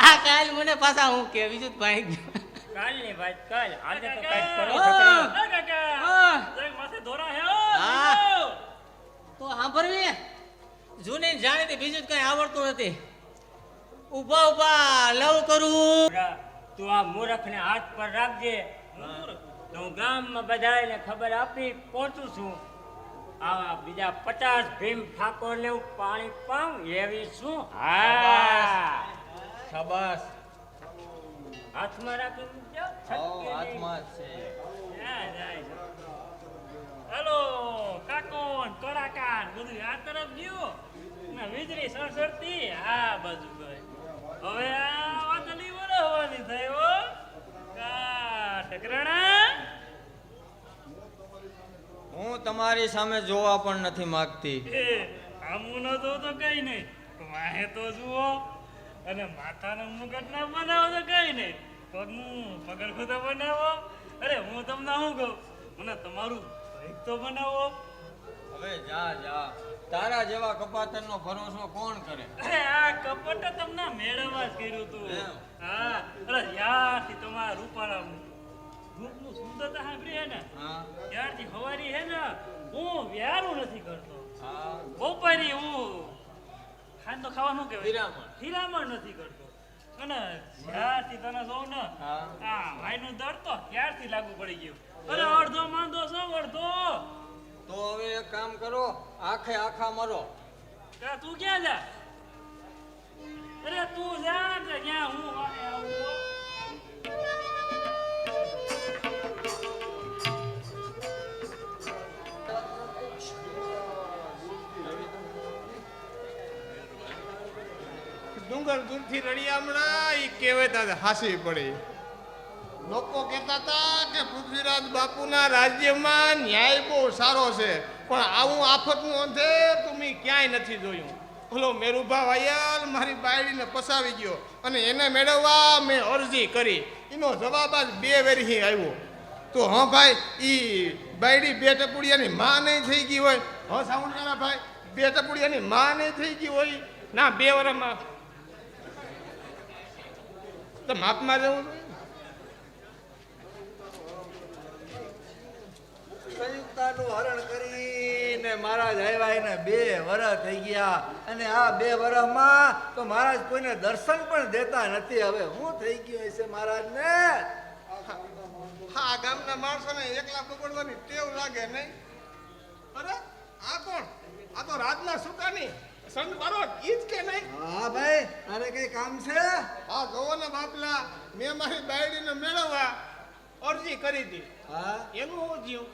આ કાલ મને પાછા હું કે બીજું જ ભાઈ ગયું. કાલની વાત કાલ, આજે તો કંઈક કરો હા. છોકરા. એ કાકા હા. જરા માથે દોરા હે હો. હા. તો સાંભળવી જૂની ને જાણીતી બીજું જ કઈ આવડતું નથી. ઊભા લવ કરું. તું આ મૂર્ખને હાથ પર રાખજે. તો હું ગામમાં બધાને ખબર આપી પહોંચું છું. આવા બીજા 50 ભીમ ઠાકોરને હું પાણી પાઉં એવી શું? હા શાબાશ. હાથમાં રાખી મૂકજો. હાથમાં જ છે. હેલો કાકો કડાકાન બધું આ તરફ ગયો ને વીજળી સળસળતી આ બાજુ ગઈ. હવે આ વાદળી વરસવાની થઈ હો. કા ટકરાણા હું તમારી સામે જોવા પણ નથી માંગતી. એ આમું ન તો કઈ નહીં, વાહે તો જુઓ અને માથાનો મુગટ ના બનાવો તો કઈ નહીં, પગનું પગરખું તો બનાવો. અરે હું તમને શું કહું, મને તમારું ભેગ તો બનાવો. હવે જા તારા જેવા કપાતરનો ભરોસો કોણ કરે? અરે આ કપટ તમને મેળવવા જ કર્યું તું. એમ? હા અરે યારથી તમારા રૂપાળા રૂપનું સુંદરતા સાંભળી હે ને હા ત્યારથી હવારી હે ને હું વ્યારું નથી કરતો. હા બપોરી હું ખાન તો ખાવાનું કહેવાય હીરામણ. હીરામણ નથી કરતો. અને જ્યારથી તને જોઉં ને હા. આ ભાઈનું દર્દ તો ત્યારથી લાગુ પડી ગયું. અરે અડધો માંદો છો અડધો. તો હવે એક કામ કરો, આખા મરો. તા તું ક્યાં જા? અરે તું જા કે ક્યાં હું વારે આવું. ડુંગર દૂરથી રળિયામણા ઈ કહેવત હાસી પડી. લોકો કહેતા હતા કે પૃથ્વીરાજ બાપુના રાજ્યમાં ન્યાય બહુ સારો છે, પણ આવું આફતનું અંધેર તો મેં ક્યાંય નથી જોયું. ઓલો મેરુભા વાયલ મારી બાયડીને પસાવી ગયો અને એને મેળવવા મેં અરજી કરી. એનો જવાબ આજ 2 વેરહી આવ્યો. તો હા ભાઈ, ઈ બાયડી 2 ટપુડિયાની માં નહીં થઈ ગઈ હોય? હા સાવણકારા ભાઈ, 2 ટપુડિયાની માં નહીં થઈ ગઈ હોય? ના, 2 વર્ષમાં તો માપમાં જવું જોઈએ. સંયુક્તાનું હરણ કરીને મહારાજ આવ્યા એને 2 વર્ષ થઈ ગયા અને આ 2 વર્ષમાં તો મહારાજ કોઈને દર્શન પણ દેતા નથી. હવે શું થઈ ગયું હશે મહારાજને? હા, ગામના માણસોને એકલા પકડવાની ટેવ લાગે નહીં? અરે આ કોણ? આ તો રાજના સુકાની સંત બારોટ ઈ જ કે નહીં? હા ભાઈ, તારે કઈ કામ છે? હા જોવો ને બાપલા, મેં મારી બાયડીને મેળવવા અરજી કરી હતી. હા, એનું હું થયું?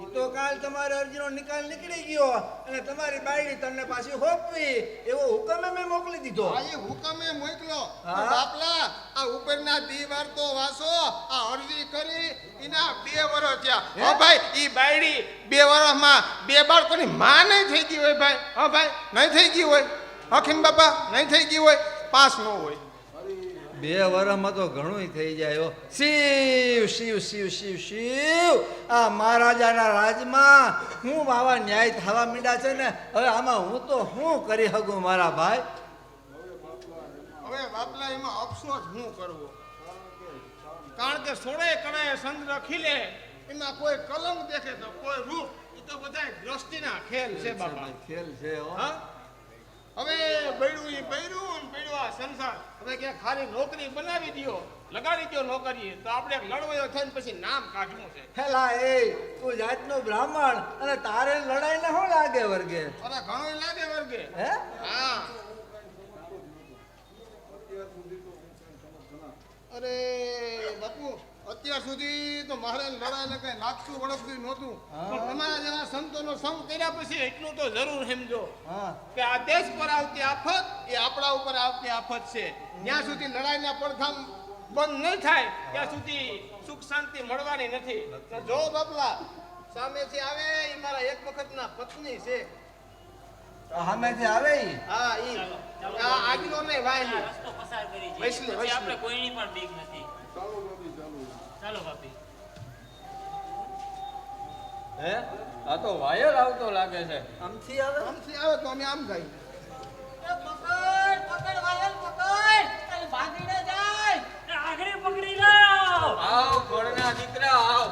ઈ તો કાલ તમારી અરજીનો નિકાલ નીકળી ગયો અને તમારી બાયડી તમને પાછી હોપવી એવો હુકમ મેં મોકલી દીધો. હા, એ હુકમે મોકલો. હા. પણ બાપલા, આ ઉપરના દીવાર તો વાસો. આ અરજી કરી એના 2 વર્ષ થયા. હા ભાઈ, ઈ બાયડી 2 વર્ષમાં 2 બાળકોની માં નહીં થઈ ગઈ હોય ભાઈ? હા ભાઈ, નહીં થઈ ગઈ હોય? હકીમ બાપા, નહીં થઈ ગઈ હોય? 5 ન હોય. 2 વર્ષમાં તો ઘણું થઈ જાય હો. શિવ શિવ શિવ શિવ શિવ, આ મહારાજાના રાજમાં હું આવા ન્યાય થવા માંડ્યા છે ને, હવે આમાં હું તો શું કરી શકું મારા ભાઈ? હવે બાપલા, એમાં અફસોસ શું કરવો? કારણ કે સોળે કળાએ ચંદ્ર ખીલે, એમાં કોઈ કલંક દેખે તો કોઈ રૂપ. એ તો બધા દ્રષ્ટિના ખેલ છે બાપા. ખેલ છે હો. હા, હવે બૈરું ઈ બૈરું ને બૈરું આ સંસાર. હવે ક્યાંક ખાલી નોકરી બનાવી દ્યો, લગાડી દ્યો નોકરી, તો આપણે લડવાયો થઈને પછી નામ કાઢવું છે. હેલા એ, તું જાતનો બ્રાહ્મણ અને તારે લડાઈને શું લાગે વર્ગે? અરે ઘણું લાગે વર્ગે. હે? હા, અરે બાપુ, અત્યાર સુધી તો મારે લડાઈને કઈ લાગતું વળગતું નહોતું, પણ તમારા જેવા સંતોનો સંગ કર્યા પછી એટલું તો જરૂર સમજો હા, કે આ દેશ પર આવતી આફત એ આપણા ઉપર આવતી આફત છે. જ્યાં સુધી લડાઈના પડઘામ બંધ નહીં થાય ત્યાં સુધી સુખ શાંતિ મળવાની નથી. તો જો બાપલા, સામેથી આવે એ મારા એક વખતના પત્ની છે. સામેથી આવે ઈ? હા, ઈ આ આગલો ને વાયલી. રસ્તો પસાર કરી છે. વૈષ્ણવ, પછી વૈષ્ણવ. આપણે કોઈની પણ બીક નથી. ચાલો બાપી. હે, આ તો વાયર આવતો લાગે છે. આમથી આવે? આમથી આવે તો અમે આમ ગઈ. પકડ પકડ વાયલ પકડ, તારી ભાગીને જાય. આગળ પકડી લો. આવ ઘોડના દીકરા આવ.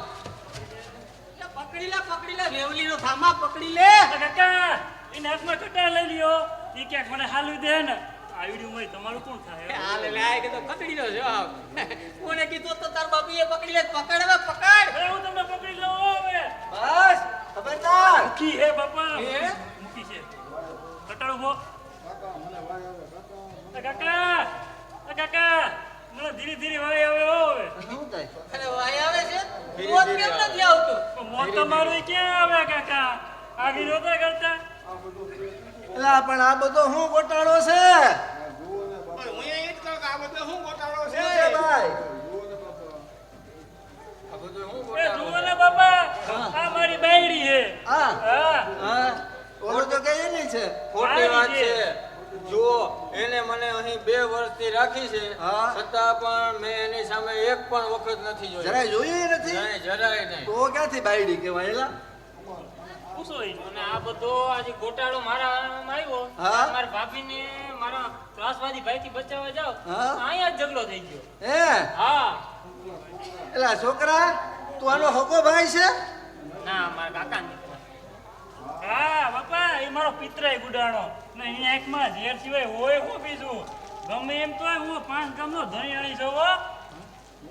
એ પકડી લે રેવલીનો થામા પકડી લે. કાકા, એને હાથમાં કટા લઈ લ્યો. એ ક્યાંક મને હાલવી દે ને. આવડ્યું હોય તમારું કોણ થાય? હાલે લે, આ કે તો કતડીનો જવાબ. કોને કીધું તો તાર બાપીએ પકડી લે. પકડ હવે પકડ. અરે હું તમને પકડી લઉં હવે. બસ ખબરદાર. મૂકી હે બાપા. હે? મૂકી છે. કટાડો હો. કાકા, કાકા, મને ધીરે ધીરે વાય આવે હો હવે. શું થાય? અરે વાય આવે છે. મોત કેમ નથી આવતું? પણ મોત તમારું ક્યાં આવે કાકા? આગળ નહોતા કરતા. એલા પણ આ બધો શું ગોટાળો છે? પણ હું એ જ કહું કે આ બધો શું ગોટાળો શું છે છે? ભાઈ? આ બધું હું એ જુઓ ને બાપા, આ મારી બાયડી છે. હા હા, હા, ઓલો તો કઈ નહીં છે. ખોટી વાત આવી છે. જુઓ, એને મને અહીં 2 વર્ષથી રાખી છે, હા. છતાં પણ મેં એની સામે એક પણ વખત નથી જોઈ. જરાય જોયું નથી? નહીં, જરાય નહીં. તો ક્યાંથી બાયડી કહેવાય? એલા પૂછો ઈ. અને આ બધો આજે ગોટાળો મારા આમાં આવ્યો. હા? મારા ભાભીને મારા ત્રાસવાદી ભાઈથી બચાવવા જાવ. હા? અહીંયા જ ઝઘડો થઈ ગયો. હે? હા. એલા છોકરા, તું આનો હગો ભાઈ છે? ના, મારા કાકાને. હા બાપા, એ મારો પિતરાય ગુડાણો ને એની આંખમાં ઝેર સિવાય હોય હું બીજું? ગમે એમ તો હું 5 ગામનો ધણીયાણી છું હો.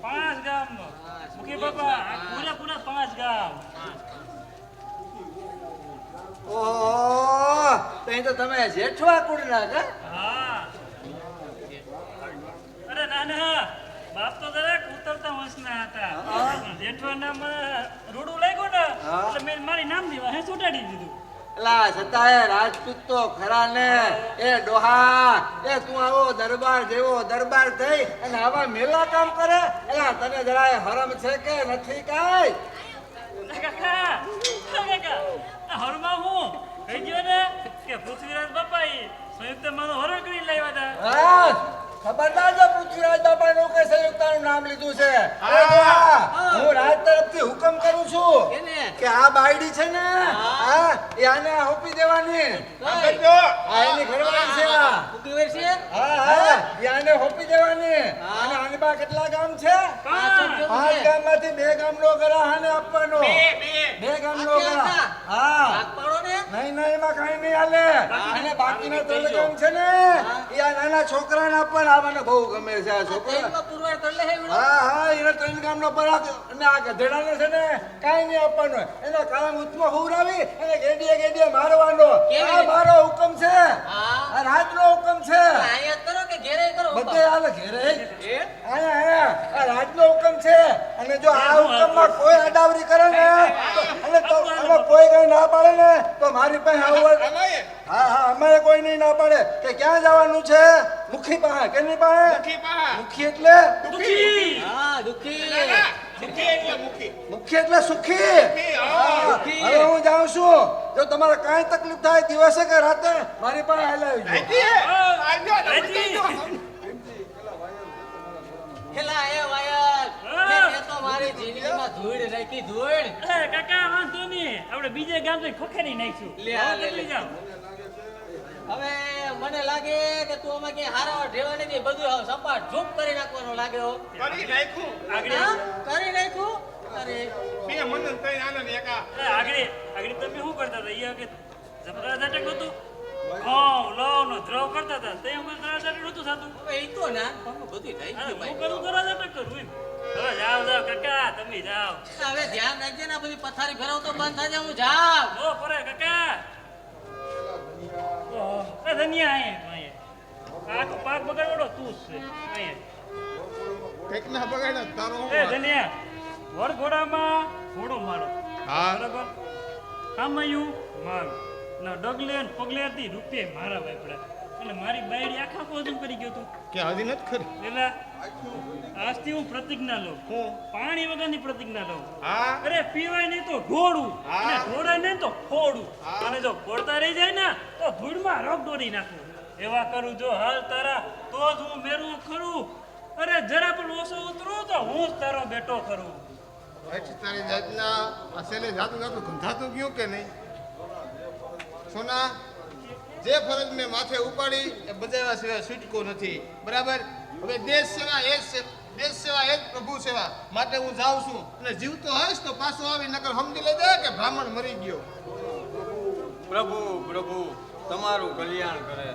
5 ગામનો. મૂકી બાપા, આ પૂરા 5 ગામ. ઓહો, તઈ તો તમે જેઠવા કુળના કા? હા. અરે ના ના, બાપ તો દરેક ઉતરતા વંશના હતા. હા. પણ જેઠવાનામાં રૂડું લાગ્યું ને હા. એટલે મેં મારી નામ દેવા હે ચોટાડી દીધું. એલા છતાંય રાજપૂત તો ખરા ને. એ ડોહા, એ તું આવો દરબાર જેવો દરબાર થઈ અને આવા મેલા કામ કરે? એલા તને જરાય હરમ છે કે નથી કાંઈ? કાકા આ હરમાં હું કહી ગયો ને કે પૃથ્વીરાજ બાપા એ સંયુક્ત માનો હરણ કરી લાવ્યા હતા. હા, ખબરદાર જો પૃથ્વીરાજ બાપાનું કે સંયુક્તાનું નામ લીધું છે. એ ડોહા, હું રાજ તરફથી હુકમ કરું છું કેને? કે આ બાયડી છે ને, હા, એ આને હોપી દેવાની. આ એની ઘરવાળી છે આ. ઉભી હોય છે? હા હા, એ આને હોપી દેવાની. અને આની પાસે કેટલા ગામ છે? પાંચ 5 ગામમાંથી 2 ગામનો ગરા આને આપવાનો. 2 ગામનો ગરા. હા, ભાગ પાડો ને. નહીં નહીં, એમાં કાંઈ નહીં હાલે. અને બાકીના 3 ગામ છે ને, એ આ નાના છોકરાને આપવાના. આ મને બહુ ગમે છે આ છોકરા. તેલમાં પુરવાર કરી લે હે એવડો. હા હા, એને 3 ગામનો પરાગ અને આ ગધેડાને છે ને કાંઈ નહીં આપવાનું. એનો કામ ઉત્તમ હુરાવી અને ગેડીએ મારવાનો. કેવી આ રીતે? મારો હુકમ છે. હા. આ રાજનો હુકમ છે. અહીંયા કરો કે ઘેરે કરો? બધે હાલે ઘેરે. એ? આયા આ રાજનો હુકમ છે. અને જો આ હુકમમાં કોઈ અડાવરી કરે ને અને તો આમાં કોઈ કઈ ના પાડે ને તો મારી પાસે આવવા. હા હા, અમારે કોઈ નહીં ના પાડે કે ક્યાં જવાનું છે. મુખી પાસે. કેની પાસે? મુખી એટલે હા, દુખી. મુખી એટલે સુખી. હા, હવે હું જાઉં છું. જો તમારે કાંઈ તકલીફ થાય દિવસે કે રાતે મારી પાસે હાલ આવી જાઓ. હેલા એ વાયર. તે તો મારી જિંદગીમાં ધૂળ રાખી ધૂળ. કાકા વાંધો નહીં આપણે બીજે ગામ જઈ ખોખેરી નાખશું. લે આ લે, લે. લઈ જાઓ. હવે મને લાગે કે તું આમાં ક્યાંય હારાવા ઢેવાની નહીં, બધું હવે સપાટ ઝૂપ કરી નાખવાનો લાગે હો. કરી નાખ્યું. આગળ હા? કરી નાખ્યું? અરે બે મનન થઈ આનંદ એકા. આગળ તમે શું કરતા હતા? એ કે જબરા ઝાટક હતું. ઘઉં લવનો દ્રવ કરતા હતા. તે હું જબરા ઝાટક નહોતું થતું. હવે એ તો ના પણ બધું થઈ અરે ગયું હું ભાઈ. કરું જરા ઝાટક કરું એમ. હવે જાઓ જાઓ કાકા તમે જાઓ. હવે ધ્યાન રાખજે ને, બધી પથારી ફેરવતો બંધ થાય હું જાઉં. ઓ પરે કાકા. ઓહો, એ ધનિયા અહીંયા. આખો પાક બગાડવાનો તું જ છે અહીંયા. કંઈક ના બગાડે તારો હું એ વાત. ધનિયા વરઘોડામાં ઘોડો મારો. હા. બરાબર. આમયું મારું. ના ડગલે ને પગલે હતી રૂપિયે મારા વાપરા. અને મારી બાયડી આખા કોઝમ કરી ગયો તું. કે હજી નથી ખરી. એટલે આજથી હું પ્રતિજ્ઞા લઉં. હું પાણી વગરની પ્રતિજ્ઞા લઉં. હા અરે પીવાય નહીં તો ઢોળું હા. અને ઢોળાય નહીં તો ફોડું હા. અને જો ફોડતા રહી જાય ને તો ધૂળમાં રોગ દોડી નાખું. એવા કરું જો હાલ તારા તો જ હું મેરું ખરું. અરે જરા પણ ઓછો ઉતરું તો હું જ તારો બેટો ખરું. અચ્છા, તારી જાતના આ છેલ્લે જાતું જાતું ગંધાતું ગયું કે નહીં? સોના, જે ફરજ મેં માથે ઉપાડી એ બજાવ્યા સિવાય છૂટકો નથી. બરાબર? હવે દેશ સેવા એ જ દેશ સેવા એ જ પ્રભુ સેવા માટે હું જાઉં છું. અને જીવતો હોઈશ તો પાછો આવી નકર સમજી લેજે કે બ્રાહ્મણ મરી ગયો. પ્રભુ પ્રભુ તમારું કલ્યાણ કરે.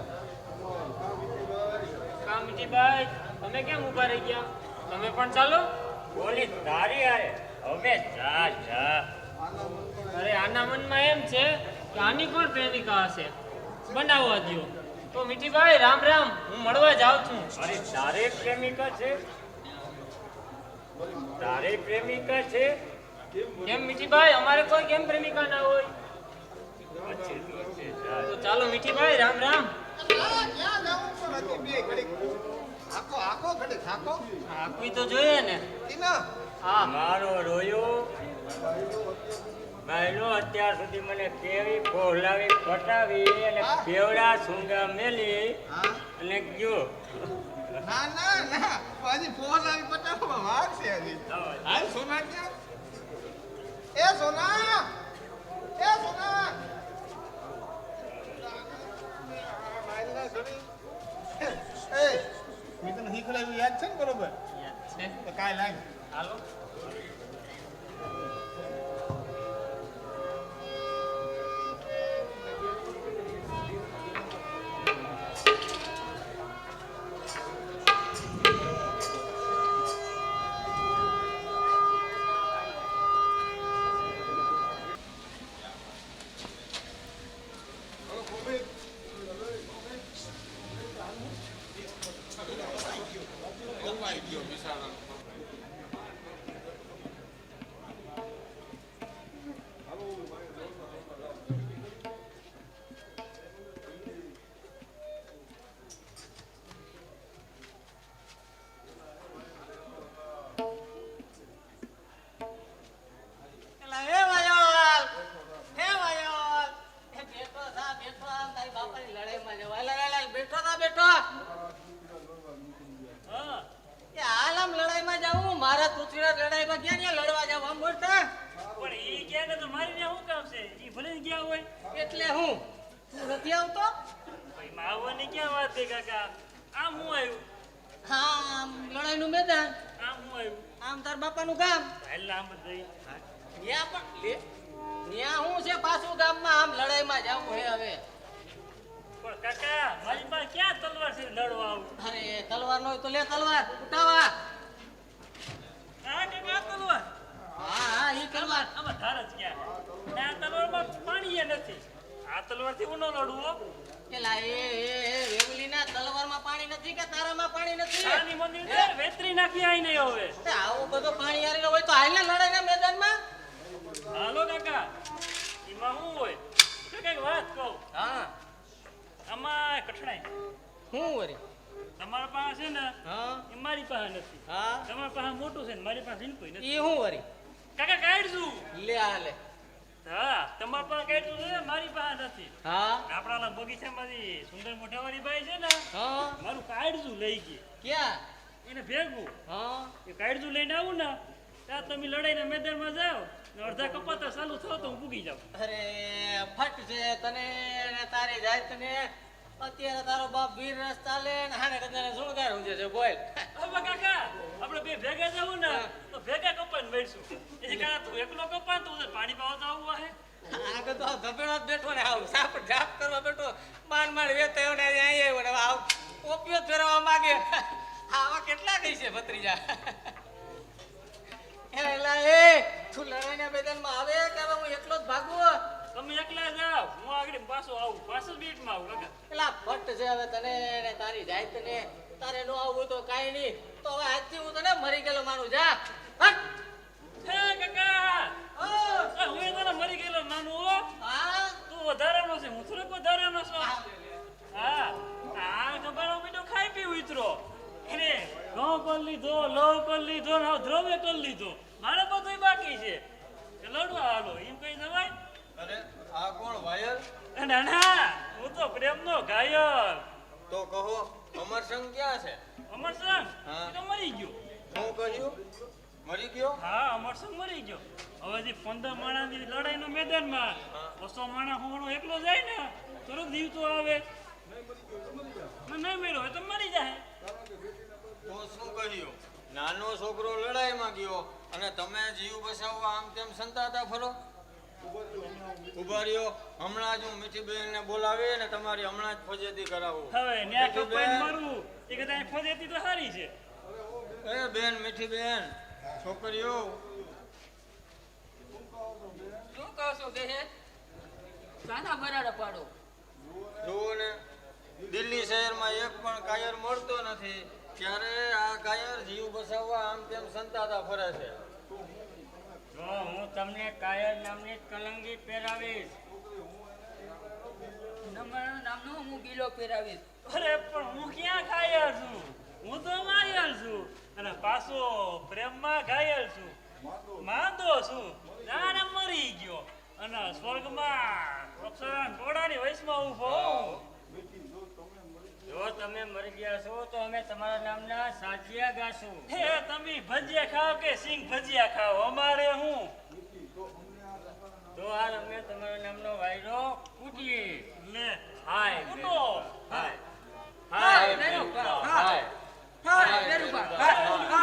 કામજીભાઈ તમે કેમ ઊભા રહી ગયા? તમે પણ ચાલો. બોલી તારી આરે હવે જા જા. અરે આના મનમાં એમ છે કે આની કોણ પ્રેમિકા હશે, બનાવવા દ્યો. તો મીઠીભાઈ રામ રામ, હું મળવા જાઉં છું. અરે તારે પ્રેમિકા છે? તારે પ્રેમિકા છે? કેમ મીઠીભાઈ, અમારે કોઈ કેમ પ્રેમિકા ના હોય? અચ્છે તો અચ્છે જા. તો ચાલો મીઠીભાઈ રામ રામ. ક્યાં જાવું પણ હતી બે ઘડીક. આખો આખો ઘડીક આખો. આપવી તો જોઈએ ને. ટીના, હા મારો રોયો બહેનો અત્યાર સુધી મને કેવી પોહલાવી પટાવી અને કેવડા સૂંગા મેલી હા અને ગયો. ના ના ના, હજી ફોન આવી પટાવવામાં વાર છે હજી. હાલ સોના ક્યાં? એ સોના, એ સોના. એ મેં તને શીખવાડ્યું યાદ છે ને બરોબર? છે. તો કાંઈ લાગ. હાલો. મારી ત્યાં શું કામ છે એ ભલે ને ગયા હોય એટલે હું તું નથી આવતો? ભાઈ માં આવવાની ક્યાં વાત છે કાકા આમ હું આવ્યું હા આમ લડાઈનું મેદાન, આમ હું આવ્યું આમ તાર બાપાનું ગામ. હાલ આમ જ જઈ ન્યા પણ લે ન્યા હું છે પાછું ગામમાં આમ લડાઈમાં જાવું હે હવે. પણ કાકા મારી પાસે ક્યાં તલવાર છે લડવા આવું અરે તલવાર નો હોય તો લે તલવાર ઉઠાવા. હા કાકા તલવાર હા હા ઈ તલવાર. આમાં ધાર જ ક્યાં આ તલવારમાં પાણી નથી આ તલવારથી હું ન લડવું હો. એલા એ વેવલીના તલવારમાં પાણી નથી કે તારામાં પાણી નથી? આની મંદિર છે વેતરી નાખી આઈ નહીં હવે તે આવું બધું પાણી હારેલો હોય તો હાલને લડાઈના મેદાનમાં. હાલો કાકા એમાં શું હોય તો કઈક વાત કહું હા આમાં કઠણાઈ હું વરી? તમારા પાસે છે ને હા એ મારી પાસે નથી હા તમારા પાસે મોટું છે ને મારી પાસે કોઈ નથી ઈ હું વરી? કાકા કાઢશું લે આ લે. હા તમારા પાસે કાઢશું છે મારી પાસે નથી હા આપણા બગીચામાંથી સુંદર મોઢાવાળી ભાઈ છે ને હા મારું કાઢશું લઈ ગઈ ક્યાં? એને ભેગું હા એ કાઢશું લઈને આવું ને ત્યાં તમે લડાઈના મેદાનમાં જાઓ ને અડધા કપાતા ચાલુ થયો તો હું ભૂગી જાઉં અરે ફટ છે તને ને તારી જાય તને. અત્યારે તારો બાપ વીર રસ ચાલે ને હાને કદાને સુણગાર ઊંજે છે બોલ. હવે કાકા આપણે બે ભેગા જવું ને તો ભેગા કપાઈને બેઠશું એ કાકા તું એકલો કપા તું પાણી પાવા તો આવવું હે આગળ તો ધબેડો જ બેઠો ને આવ સાપ ઝાપ કરવા બેઠો માંડ માંડ વેતાયો ને અહીં આવ્યો ને આવ ઓપિયો ફેરવા માંગે. આવા કેટલા ગઈ છે ભત્રીજા? એલા એ તું લડાઈના મેદાનમાં આવે કે હવે હું એકલો જ ભાગું? તમે એકલા જાઓ હું આગળ પાછો આવું 5 મિનિટમાં આવું કાકા પેલા ફટ છે હવે તને ને તારી જાય તને તારે નો આવવું તો કાંઈ નહીં તો હવે આજથી હું તને મરી ગયેલો માનું. જા હટ. હે કાકા ઓ, હું એ તને મરી ગયેલો માનું હો હા તું વધારાનો છે હું થોડોક વધારાનો છું હા આ ગબાનો મીઠો ખાઈ પી ઉતરો એને ઘઉં કરી લીધો લવ કરી લીધો ને દ્રવ્ય કરી લીધો મારે બધું બાકી છે લડવા હાલો એમ કઈ જવાય અરે આ કોણ વાયર? ના ના હું તો પ્રેમનો ઘાયલ તો કહો અમરસંગ ક્યાં છે? અમરસંગ હા. એ તો મરી ગયો શું કહ્યું? મરી ગયો? હા અમરસંગ મરી ગયો હવે જે 15 માણાની લડાઈનો મેદાનમાં 200 માણા હોવાનો એકલો જાય ને તરત જીવતો આવે નહીં મેળો હોય તો મરી જાય તો શું કહ્યું? નાનો છોકરો લડાઈમાં ગયો અને તમે જીવ બચાવવા આમ તેમ સંતાતા ફરો? ઉભા રહ્યો, હમણાં જ હું મીઠીબેનને બોલાવી ને તમારી હમણાં જ ફજેતી કરાવું. હવે ન્યા કપાઈને મીઠીબેન, મારવું એ કદાચ ફજેતી તો સારી છે એ બેન મીઠીબેન, છોકરીઓ શું કહો છો દેહે? સાના બરાડા પાડો. જુઓ ને, દિલ્હી શહેરમાં એક પણ કાયર મળતો નથી ત્યારે આ કાયર જીવ બચાવવા આમ તેમ સંતાતા ફરે છે. જો હું તમને કાયર નામની કલંગી પહેરાવીશ નામનો હું ગીલો પહેરાવીશ. અરે પણ હું ક્યાં ઘાયલ છું હું તો માયલ છું અને પાછો પ્રેમમાં ઘાયલ છું માંદો છું જાણે મરી ગયો અને સ્વર્ગમાં અપ્સરાના ટોળાની વયસમાં ઊભો જો તમે મરી ગયા છો તો અમે તમારા નામના સાજિયા ગાશું. હે તમે ભજીયા ખાઓ કે સિંગ ભજીયા ખાઓ અમારે હું તો હાલ અમે તમારા નામનો વાયરો કૂટીએ. લે હાય ઉઠો હાય હાય, બેરુબા, હાય. હાય હાય બેરુબા, હાય બેરુબા,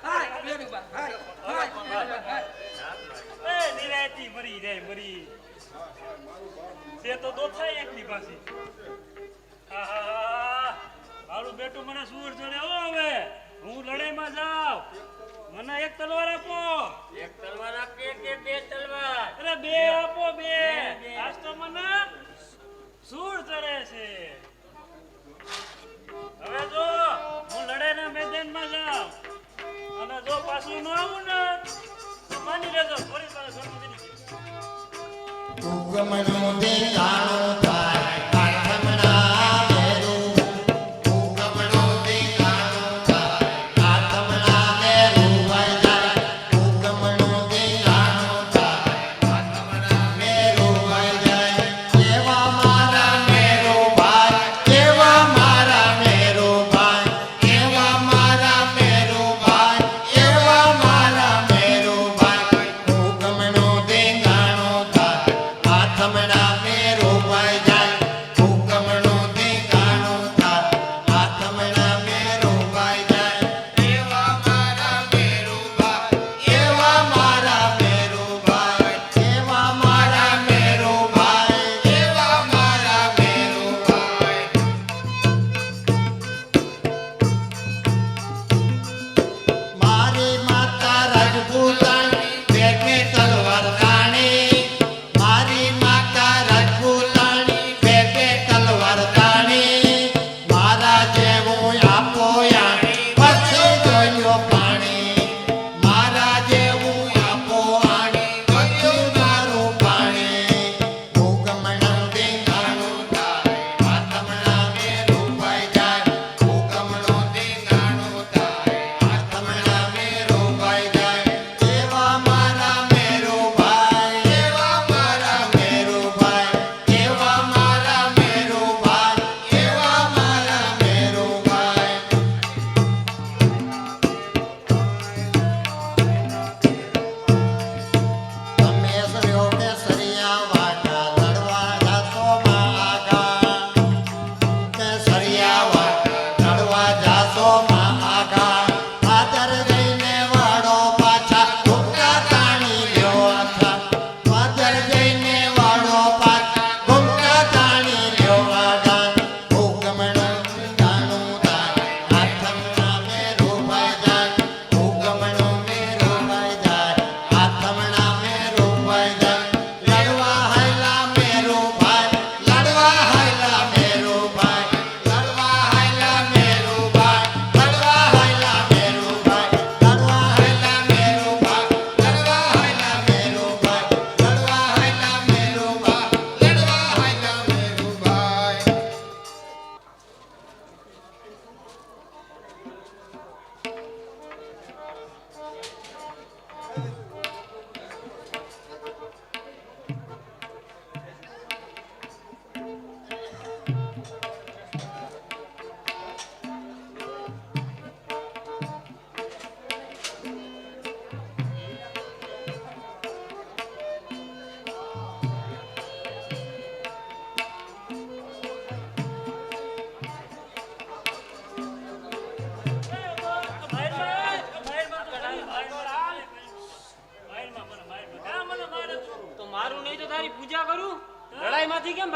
હાય બેરુબા, હાય બેરુબા, હાય. એ નિરાયતી મરી જાય મરી તે તો દો થાય એકની પાસે આહાહા. મારું બેટું મને સૂર ચડે હો હવે હું લડાઈમાં જાઉં મને એક તલવાર આપો એક તલવાર આપીએ કે બે તલવાર? અરે બે આપો બે બે. આજ તો મને સૂર ચડે છે હવે જો હું લડાઈના મેદાનમાં જાઉં અને જો પાછું ન આવું ને તો માની લેજો ફરી તારા ઘરમાં જઈને ઉગમણું દેખાણું થાય આથમણા મેરું. ઉગમણું દેખાણું થાય આથમણા મેરું વઈ જાય. ઉગમણું દેખાણું થાય આથમણા મેરું વઈ જાય. એવા મારા મેરુભાઈ, એવા મારા મેરુભાઈ, એવા મારા મેરુભાઈ, એવા મારા મેરુભાઈ. ઉગમણું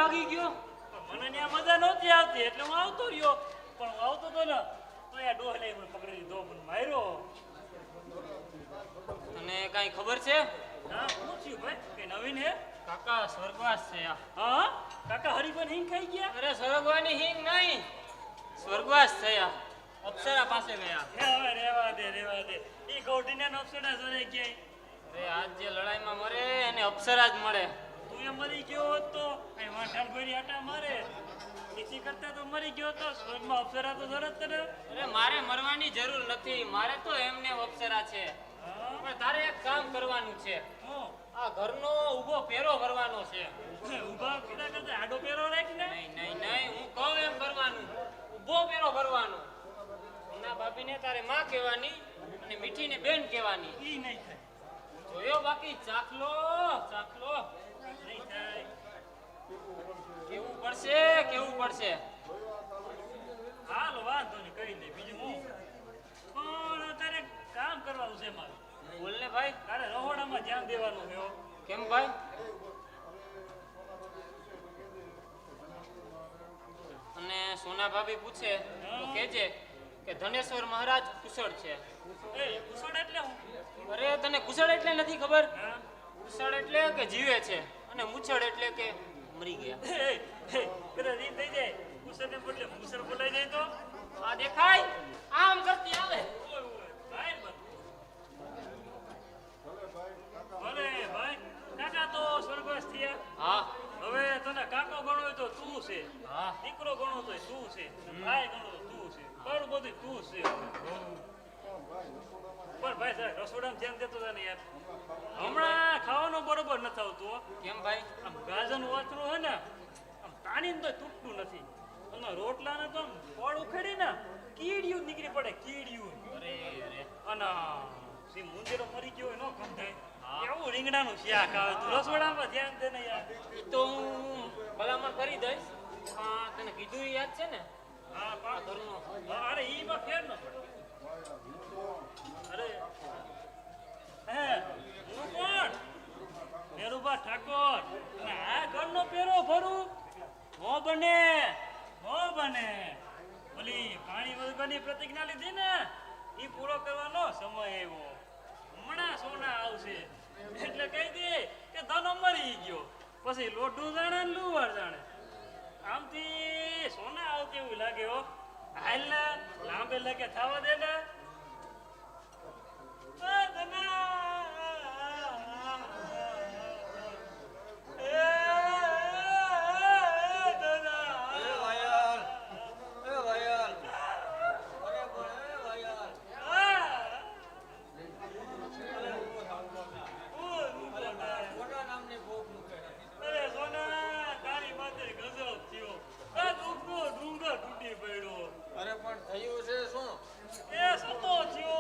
ભાગી ગયો પણ મને ત્યાં મજા નહોતી આવતી એટલે હું આવતો રહ્યો પણ હું આવતો તો ને તો યા ડોહલે મને પકડી લીધો મને માર્યો. તને કાંઈ ખબર છે? હા પૂછ્યું ભાઈ કે નવીન હે? કાકા સ્વર્ગવાસ છે આ. હા કાકા હરિભન હિંગ ખાઈ ગયા? અરે સ્વર્ગવાની હિંગ નહીં, સ્વર્ગવાસ છે આ. અપ્સરા પાસે ગયા. હે હવે રેવા દે ઈ ગોઢીને નફસડા જોડે ક્યાંય. અરે આજ જે લડાઈમાં મરે એને અપ્સરા જ મળે. તું એ મરી ગયો હોત તો અહીં વાંઢાલ ભરી આટા મારે એથી કરતા તો મરી ગયો તો સ્વર્ગમાં અપ્સરા તો જરત તને. અરે મારે મરવાની જરૂર નથી, મારે તો એમને અપ્સરા છે. હા પણ તારે એક કામ કરવાનું છે. હું આ ઘરનો ઊભો પેરો ભરવાનો છે. ઊભા કીધા કરતા આડો પેરો રાખ ને. નહીં હું કહું એમ કરવાનું. ઊભો પેરો ભરવાનો. ના ભાભીને તારે માં કહેવાની અને મીઠીને બેન કહેવાની. ઈ નહીં થાય જોયો બાકી ચાખલો નહીં થાય. કેવું પડશે. હાલો વાંધો નહીં કઈ નહીં બીજું હું પણ અત્યારે કામ કરવાનું છે મારે. બોલ ને ભાઈ. તારે રહોડામાં ધ્યાન દેવાનું છે હો. કેમ ભાઈ? અને સોના ભાભી પૂછે તો કહેજે કે ધનેશ્વર મહારાજ કુશળ છે. એ કુશળ એટલે હું? અરે તને કુશળ એટલે નથી ખબર? હા કુશળ એટલે કે જીવે છે અને મુછળ એટલે કે મરી ગયા. કદાચ ઈ થઈ જાય કુશળને બદલે મુસળ બોલાઈ જાય તો આ દેખાય આમ કરતી આવે. ઓય ભાઈ ભલે ભાઈ કાકા તો સ્વર્ગવાસ થયા. હા હવે તને કાકો ગણો હોય તો તું છે, હા દીકરો ગણો તો તું છે, ભાઈ ગણો તો તું છે, બરું બધું તું છે. પણ ભાઈ સાહેબ રસોડામાં ધ્યાન દેતો હતા ને યાર. હમણાં ખાવાનું બરોબર નથી આવતું હો. કેમ ભાઈ? આમ ગાજરનું વાતરું હોય ને આમ તાણીને તો તૂટતું નથી અને રોટલાને તો આમ ફળ ઉખેડી ને કીડિયું નીકળી પડે કીડિયું. અરે અને સી મુંદેરો મરી ગયો હોય ન ગંધાય એવું રીંગણાનું શાક આવે. તું રસોડામાં ધ્યાન દે ને યાર. એ તો હું ભલામણ કરી દઈશ. હા તને કીધું એ યાદ છે ને? હા આ પાક ઘરનો અરે ઈમાં ફેર ન પડે. અરે હે હું કોણ? મેરુભા ઠાકોર. અને આ ઘરનો પેરો ભરું નો બને. ઓલી પાણી વગરની પ્રતિજ્ઞા લીધી ને ઈ પૂરો કરવાનો સમય આવ્યો. હમણાં સોના આવશે એટલે કહી દે કે ધનો મરી ગયો. પછી લોઢું જાણે ને લુવાર જાણે. આમથી સોના આવતી એવું લાગે હો. હાલ ને લાંબે લગે થવા દે ને. આ ધના. એ ધના. એ વાયલ અરે બોલ એ વાયલ. કોના નામની ભોગ મૂકે? અરે સોના તારી માથે ગજબ થયો. આ દુઃખનો ડુંગર તૂટી પડ્યો. અરે પણ થયું છે શું? એ સતો થયો.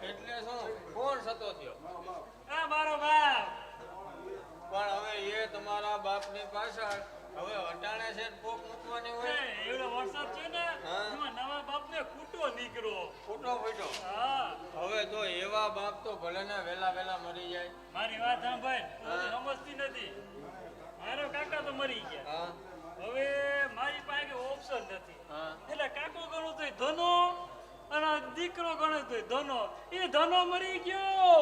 એટલે શું? કોણ સતો થયો? આ મારો બાપ. પણ હવે એ તમારા બાપની પાછળ હવે અટાણે છે ને ભોગ મૂકવાની એ હોય. એવડો વરસાદ છે ને હા. એમાં નવા બાપને ખૂટો નીકળ્યો. ફૂટો ફૂટો. હા હવે તો એવા બાપ તો ભલે ને વેલા મરી જાય. મારી વાત સાંભળ તું હા. સમજતી નથી. મારો કાકા તો મરી ગયા. હા હવે મારી પાસે ઓપ્શન નથી. હા એટલે કાકો ગણું તોય ધનો અને દીકરો ગણો તોય ધનો. એ ધનો મરી ગયો.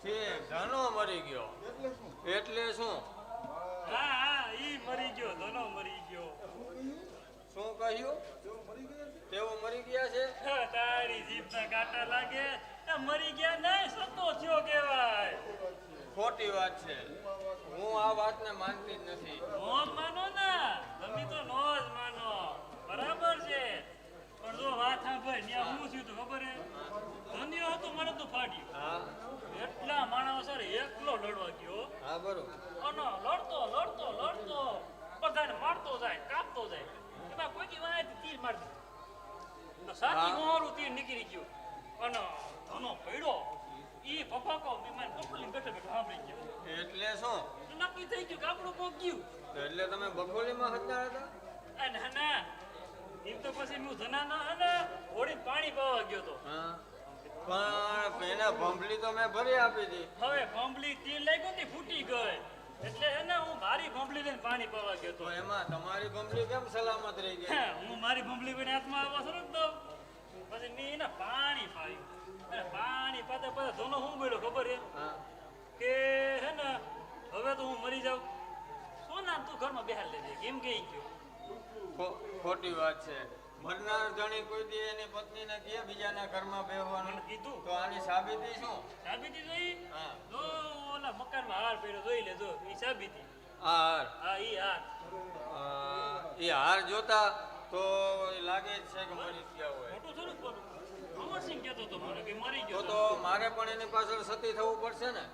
ઠીક ધનો મરી ગયો એટલે શું? હા ઈ મરી ગયો. ધનો મરી ગયો. શું કહ્યું? તેઓ મરી ગયા છે? હા, તારી જીભના કાંટા લાગે એ મરી ગયા નહીં સતો થયો કહેવાય. ખોટી વાત છે. હું આ વાતને માનતી જ નથી. નો માનો ને તમે તો નો જ માનો. બરાબર છે પણ જો વાત સાંભળ ત્યાં હું થયું તો ખબર હે ધન્યો હતો મને તો ફાટ્યું. હા એટલા માણસ એકલો લડવા ગયો હા બરોબર. અને લડતો બધાને મારતો જાય કાપતો જાય. એમાં કોઈની વાંચી તીર મારી દીધું. તો સાચી હા. મોરું તીર નીકળી ગયું અને ધનો પડ્યો. ઈ ફફાકો વિમાન કપલી બેઠો સાંભળી ગયો. એટલે શું? તો નક્કી થઈ ગયું કે આપણું કોક ગયું. એટલે તમે બખોલીમાં હતા? આ ના એમ તો પછી હું ધના ના હે ને ઘોડીને પાણી પાવા ગયો તો. હા પણ એને ભંભલી તો મેં ભરી આપી હતી. હવે ભંભલી તીર લાગ્યો ને ફૂટી ગઈ. એટલે હે ને હું મારી ભંભલી લઈને પાણી પાવા ગયો તો તો એમાં તમારી કંપની કેમ સલામત રહી ગઈ? હું મારી ભંભલી લઈને હાથમાં આવવા સરસ દઉં પછી મેં એને પાણી પાયું અને પાણી પાતા પાતા ધોનો હું બોલ્યો ખબર હે હા. કે હે ને હવે તો હું મરી જાઉં સોના તું ઘરમાં બેહાર લેજે કેમ કે ગયો ખોટી વાત છે. મરનાર ધણી કોઈ દી એની પત્નીને કહે બીજાના ઘરમાં બેહવાનું. મને કીધું તો આની સાબિતી શું? સાબિતી જોઈ હા. જો ઓલા મકાનમાં હાર પહેર્યો જોઈ લેજો એ સાબિતી આ હાર. હા ઈ હાર એ હાર જોતા તો એ લાગે જ છે કે મરી ગયા હોય. મોટું થોડુંક બોલું અમરસિંહ કહેતો હતો મને કે મરી તો ગયો તો મારે પણ એની પાછળ સતી થવું પડશે ને.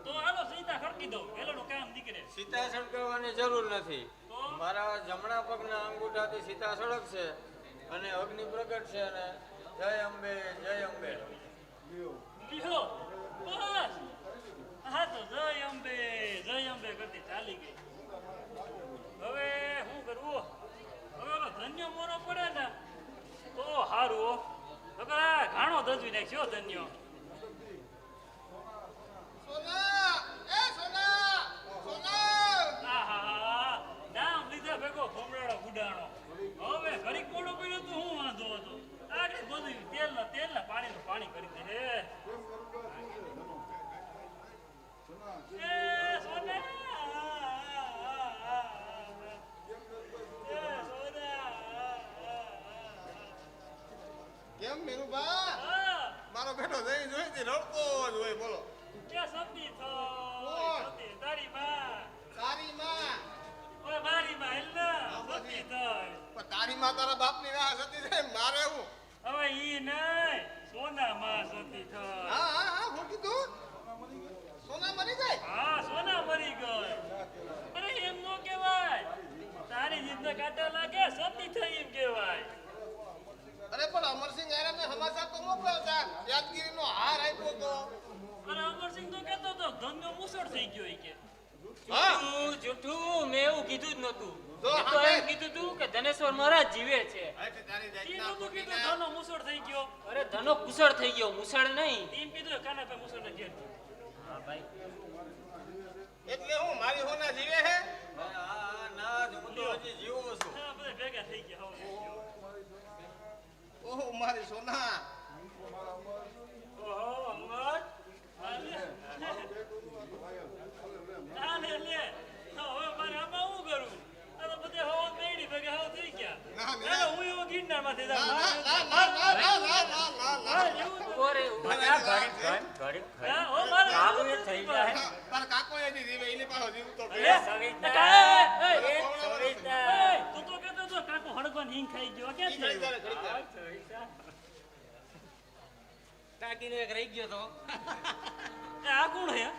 તો હાલો સીતા ખડકી દઉં પેલાનું કામ નીકળે સીતા સળગાવવાની જરૂર નથી. તો? મારા જમણા પગના અંગૂઠાથી સીતા સળગશે અને અગ્નિ પ્રગટ છે અને જય અંબે જય અંબે. લીધો બસ હા તો જય અંબે કરતી ચાલી ગઈ હવે શું કરવું હવે ઓલો ધન્ય મોરો પડે ને તો હારું હો નકર આ ઘાણો દજવી નાખ્યો ધન્યો સોના એ સોના સોના આહા નામ લીધા ભેગો ભમરાડો ગુડાણો હવે ઘડીક મોડો પડ્યો તો હું વાંધો હતો આગળ બધું તેલના પાણીનું પાણી કરી દે એ સોના કેમ મેરુબા હા મારો બેટો જઈ જોઈ થી રડતો જ હોય બોલો ક્યાં સતી કોણ? થઈ તારી માં તારી માં ઓય મારી માં હેલ્લા સતી થઈ પણ તારી માં તારા બાપની રાહ હતી છે મારે હું હવે ઈ નહીં સોના માં સતી થઈ હા હા હા હું કીધું સોના મરી જાય હા સોના મરી ગઈ અરે એમ નો કહેવાય તારી જીભને કાંટા લાગે સતી થઈ એમ કહેવાય અરે પણ અમરસિંહ આરામને સમાચાર તો મોકલતા યાદગીરીનો હાર આપ્યો તો અને અમરસિંહ તો કહેતો હતો ધંધો મુસળ થઈ ગયો ઈ કે હા જૂઠું મેં એવું કીધું જ નહોતું તો મેં તો આપણે- એમ કીધું તું કે ધનેશ્વર મહારાજ જીવે છે એટલે તારી ઈ જાતના નહોતું કીધું ખોટીના- ધનો મુસળ થઈ ગયો અરે ધનો કુશળ થઈ ગયો મુસળ નહીં એમ કીધું કાનાભાઈ મુસળ ને ઘેર હા ભાઈ એટલે હું મારી હોના જીવે હે ના જ હું તો હજી જીવું છું. હા બધા ભેગા થઈ ગયા હવે ઓહો મારી સોના ઓહો અમર આ લે લે હવે મારે આમાં શું કરું આ તો બધે હવા મેળી ભેગા હવા થઈ ગયા ના, ના. ચાલો હું એવો ગિરનાર માંથી ના જાઉં ના ના ના ના ના ના ના ના હા, એવું તો. ઉભો રે ઉભો રે. આ ઘડીક હા, હો, મારે આવું એ એવું થઈ નથી જાય. પણ. તારા કાકો એની જીવે એને પાછો જીવતો અરે, કર્યો. સવિતા એય, તું તો કહેતો હતો કાકો હળગવાની હિંગ ખાઈ ગયો ક્યાં ઈ ઘડી તારે થયું? ઘડી તારે. ટાંકીનો એક રહી ગયો તો એ આ કોણ હે એય,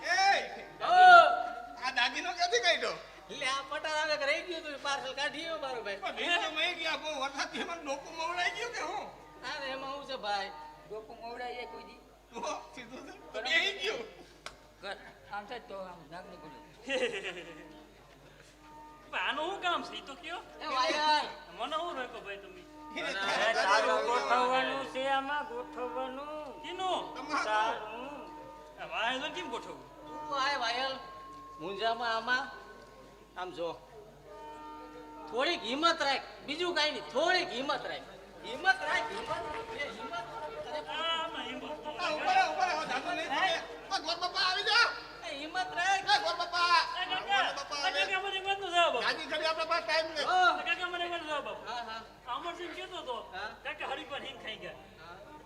ઓ આ દાગીનો ક્યાંથી કાઢ્યો? લે આ પટાર આવે કે રહી ગયું તું પાર્સલ કાઢી આવ્યો મારો ભાઈ પણ બીજું મહી ગયા બહુ વરસાદથી એમાં ડોકું મવડાઈ ગયું કે હું? અરે એમાં હું છે ભાઈ ડોકું મોવડાઈ જાય કોઈ દી તો સીધું છે. તો બેહી ગયું. આમ થાય તો આમ નાક નીકળ્યું પણ આનું શું કામ છે ઈ તો કયો એ વાયર મને હું રોક્યો ભાઈ તમે અરે તારું ગોઠવવાનું છે આમાં ગોઠવવાનું કીનું તમારું. તારું આ વાય તો કેમ ગોઠવું તું આય વાયલ મુંજામાં આમાં આમ જો થોડીક હિંમત રાખ બીજું કાંઈ નહીં થોડીક હિંમત રાખ હિંમત રાખ હિંમત અરે આમાં હિંમત તો આ ઉપર આવ, ઉપર આવ, જાતો નહીં તમે. આ ગોર બાપા આવી જાઓ. હિંમત રાખ એ ગોર બાપા. આ કાકા, ગોર બાપા આ આવે. કાકા મને વાત નો જવાબ આપો. ગાડી ઘડી આપણા પાસે ટાઈમ નથી. ઓ, આ કાકા મને વાત નો જવાબ આપો. હા હા અમરસિંહ કહેતો હતો હા? કાકા હરિકવાર હિંગ ખાઈ ગયા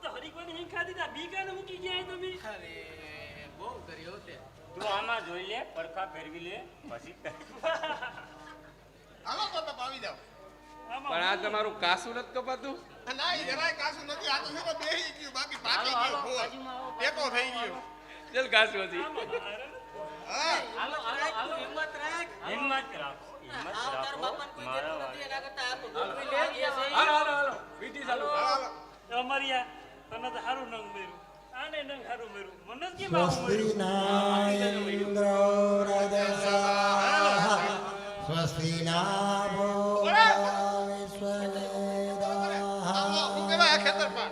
તો હરિકવારની હિંગ ખાધી તા બી કાને મૂકી ગયા તમે અરે બહુ કર્યો તે તું આમાં જોઈ લે પડખા ફેરવી લે પછી હાલો ગોર બાપા આવી જાઓ. પણ આ તમારું કાસું નથી કપાતું? ના, ઈ જરાય કાચું નથી. આ તો છે ને બેહી ગયું, બાકી પાકી હાલો, ગયું હાલો, ફોન. ટેકો થઈ ગયો. ચલ કાસું હતી. હા. હાલો હાલો હાલો હિંમત રાખ હિંમત રાખ હિંમત આવ તાર રાખો બાપાને કોઈ મારા દેતું વાત નથી એના કરતા આ તો ડોકરી લે જે છે ઈ. હાલો વીટી ચાલુ. હાલો. અમારિયા તને તો સારું નંગ મેર્યું આને નંગ સારું મેર્યું મને જ કેમ આવું સ્વસ્તિ મેર્યું ના ઇન્દ્ર રજસા સ્વસ્તિ ના ભૂતા હાલો, શું કહેવાય આ ખેતર પર?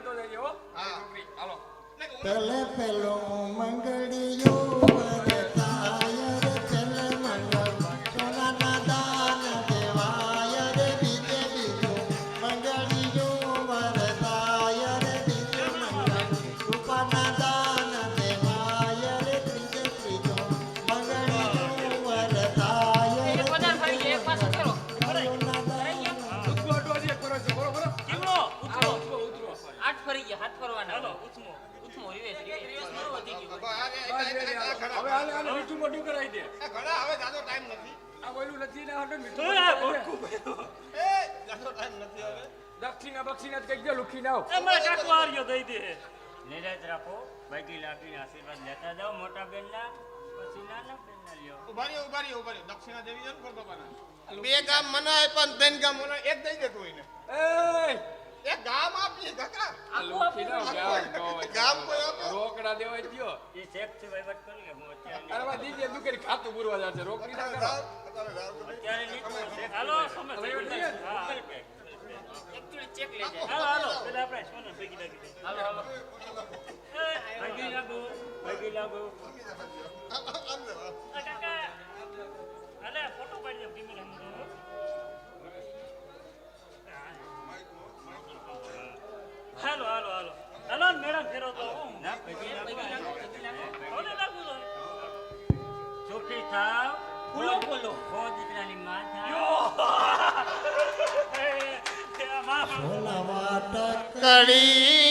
તો જઈએ હો. હા. હાલો. પેલે પેલો મંગળિયો વરતા દક્ષિણા બક્ષિણા જ કઈ દે લુખી નાવ એમાં કાકો હાર્યો દઈ દે નિરાજ રાખો બાકી લાગીને આશીર્વાદ લેતા જાઓ મોટા બેનના પછી નાના બેનના લ્યો ઉભા રહ્યો દક્ષિણા દેવી છે ને ખોર બાપાના બે ગામ મનાય પણ ત્રણ ગામ મનાય એક દઈ દે તું એને એ એક ગામ આપી કાકા આ લુખી નાવ ગામ કોઈ આપે રોકડા દેવાય દ્યો એ શેખથી વહીવટ કરી લે હું અત્યારે અરે વા દીદી દુકેરી ખાતું પૂરવા જશે રોકડી ના કરો અત્યારે નહીં તો શેખ હાલો સમજ વહીવટ નહીં. હા એકચુઅલી ચેક લઈ જાય હાલો હાલો પેલા આપણે સોનલ ભેગી લાગી દઈએ. હાલો હાલો પગી લાગુ પગી લાગુ કાકા અલે ફોટો પાડી દો કેમેરા હાલો હાલો હાલો હાલો ને મેડમ ફેરો તો ના પગી લાગુ કોને લાગુ તો સુખી થાવ બોલો બોલો હો દીકરાની માં થાવ સોલા વાટક કડી